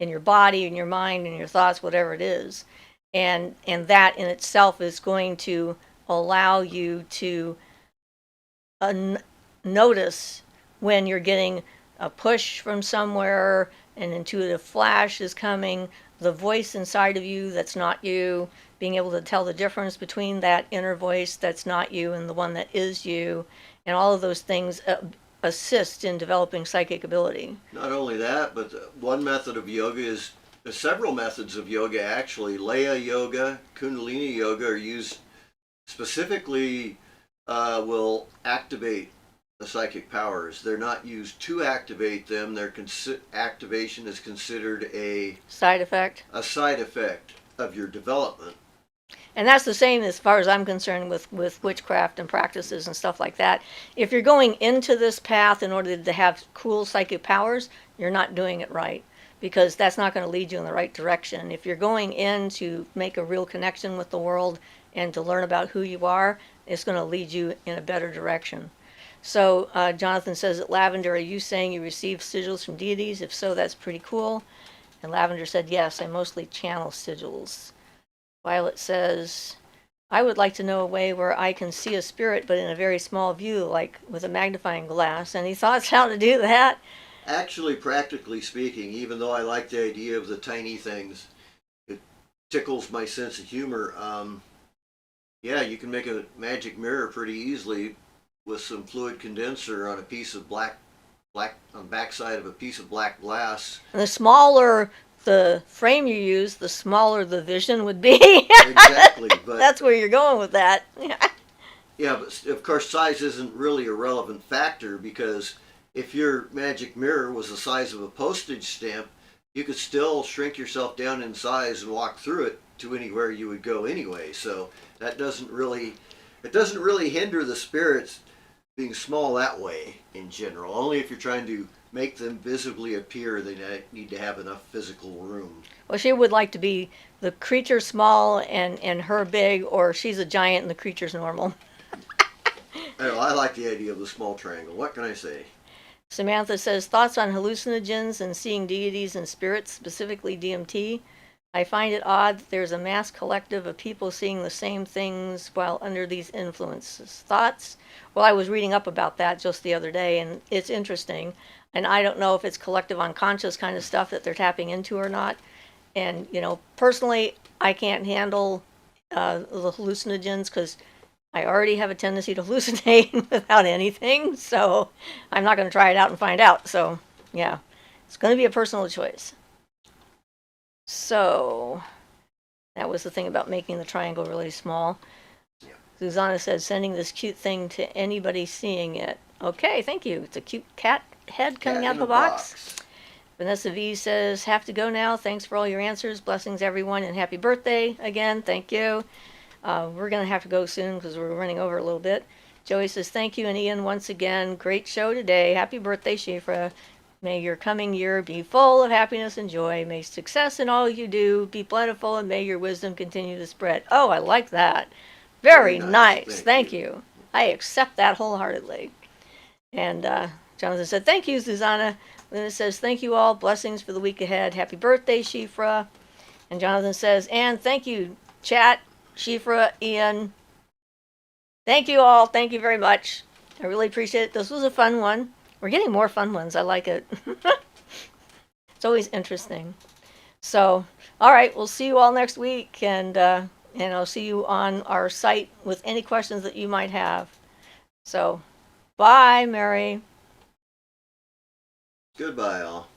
in your body, in your mind, in your thoughts, whatever it is, and that in itself is going to allow you to notice when you're getting a push from somewhere, an intuitive flash is coming, the voice inside of you that's not you, being able to tell the difference between that inner voice that's not you and the one that is you, And all of those things assist in developing psychic ability. Not only that, but one method of yoga is, there's several methods of yoga actually. Laya yoga, Kundalini yoga are used specifically, will activate the psychic powers. They're not used to activate them. Their activation is considered Side effect. a side effect of your development. And that's the same as far as I'm concerned with witchcraft and practices and stuff like that. If you're going into this path in order to have cool psychic powers, you're not doing it right, because that's not going to lead you in the right direction. If you're going in to make a real connection with the world and to learn about who you are, it's going to lead you in a better direction. So Jonathan says that Lavender, are you saying you receive sigils from deities? If so, that's pretty cool. And Lavender said, yes, I mostly channel sigils. Violet says, I would like to know a way where I can see a spirit, but in a very small view, like with a magnifying glass. Any thoughts how to do that? Actually, practically speaking, even though I like the idea of the tiny things, it tickles my sense of humor. Yeah, you can make a magic mirror pretty easily with some fluid condenser on a piece of black on the backside of a piece of black glass. And the smaller the frame you use, the smaller the vision would be. Exactly, but that's where you're going with that. yeah, but of course size isn't really a relevant factor, because if your magic mirror was the size of a postage stamp, you could still shrink yourself down in size and walk through it to anywhere you would go anyway. So that doesn't really hinder the spirits being small that way in general. Only if you're trying to make them visibly appear, they need to have enough physical room. Well, she would like to be the creature small and her big, or she's a giant and the creature's normal. I like the idea of the small triangle. What can I say? Samantha says, thoughts on hallucinogens and seeing deities and spirits, specifically DMT. I find it odd that there's a mass collective of people seeing the same things while under these influences. Thoughts? Well, I was reading up about that just the other day, and it's interesting. And I don't know if it's collective unconscious kind of stuff that they're tapping into or not. And, personally, I can't handle the hallucinogens because I already have a tendency to hallucinate without anything. So I'm not going to try it out and find out. So, yeah, it's going to be a personal choice. So that was the thing about making the triangle really small. Yeah. Susanna says, sending this cute thing to anybody seeing it. Okay, thank you. It's a cute cat head coming out of a box. Vanessa V says, have to go now. Thanks for all your answers. Blessings, everyone, and happy birthday again. Thank you. We're going to have to go soon because we're running over a little bit. Joey says, thank you, and Ian, once again. Great show today. Happy birthday, Siofra. May your coming year be full of happiness and joy. May success in all you do be plentiful, and may your wisdom continue to spread. Oh, I like that. Very nice. Thank you. I accept that wholeheartedly. And Jonathan said, thank you, Susanna. Then it says, thank you all. Blessings for the week ahead. Happy birthday, Siofra. And Jonathan says, and thank you, chat, Siofra, Ian. Thank you all. Thank you very much. I really appreciate it. This was a fun one. We're getting more fun ones. I like it. It's always interesting. So, all right, we'll see you all next week, and I'll see you on our site with any questions that you might have. So, bye, Mary. Goodbye, all.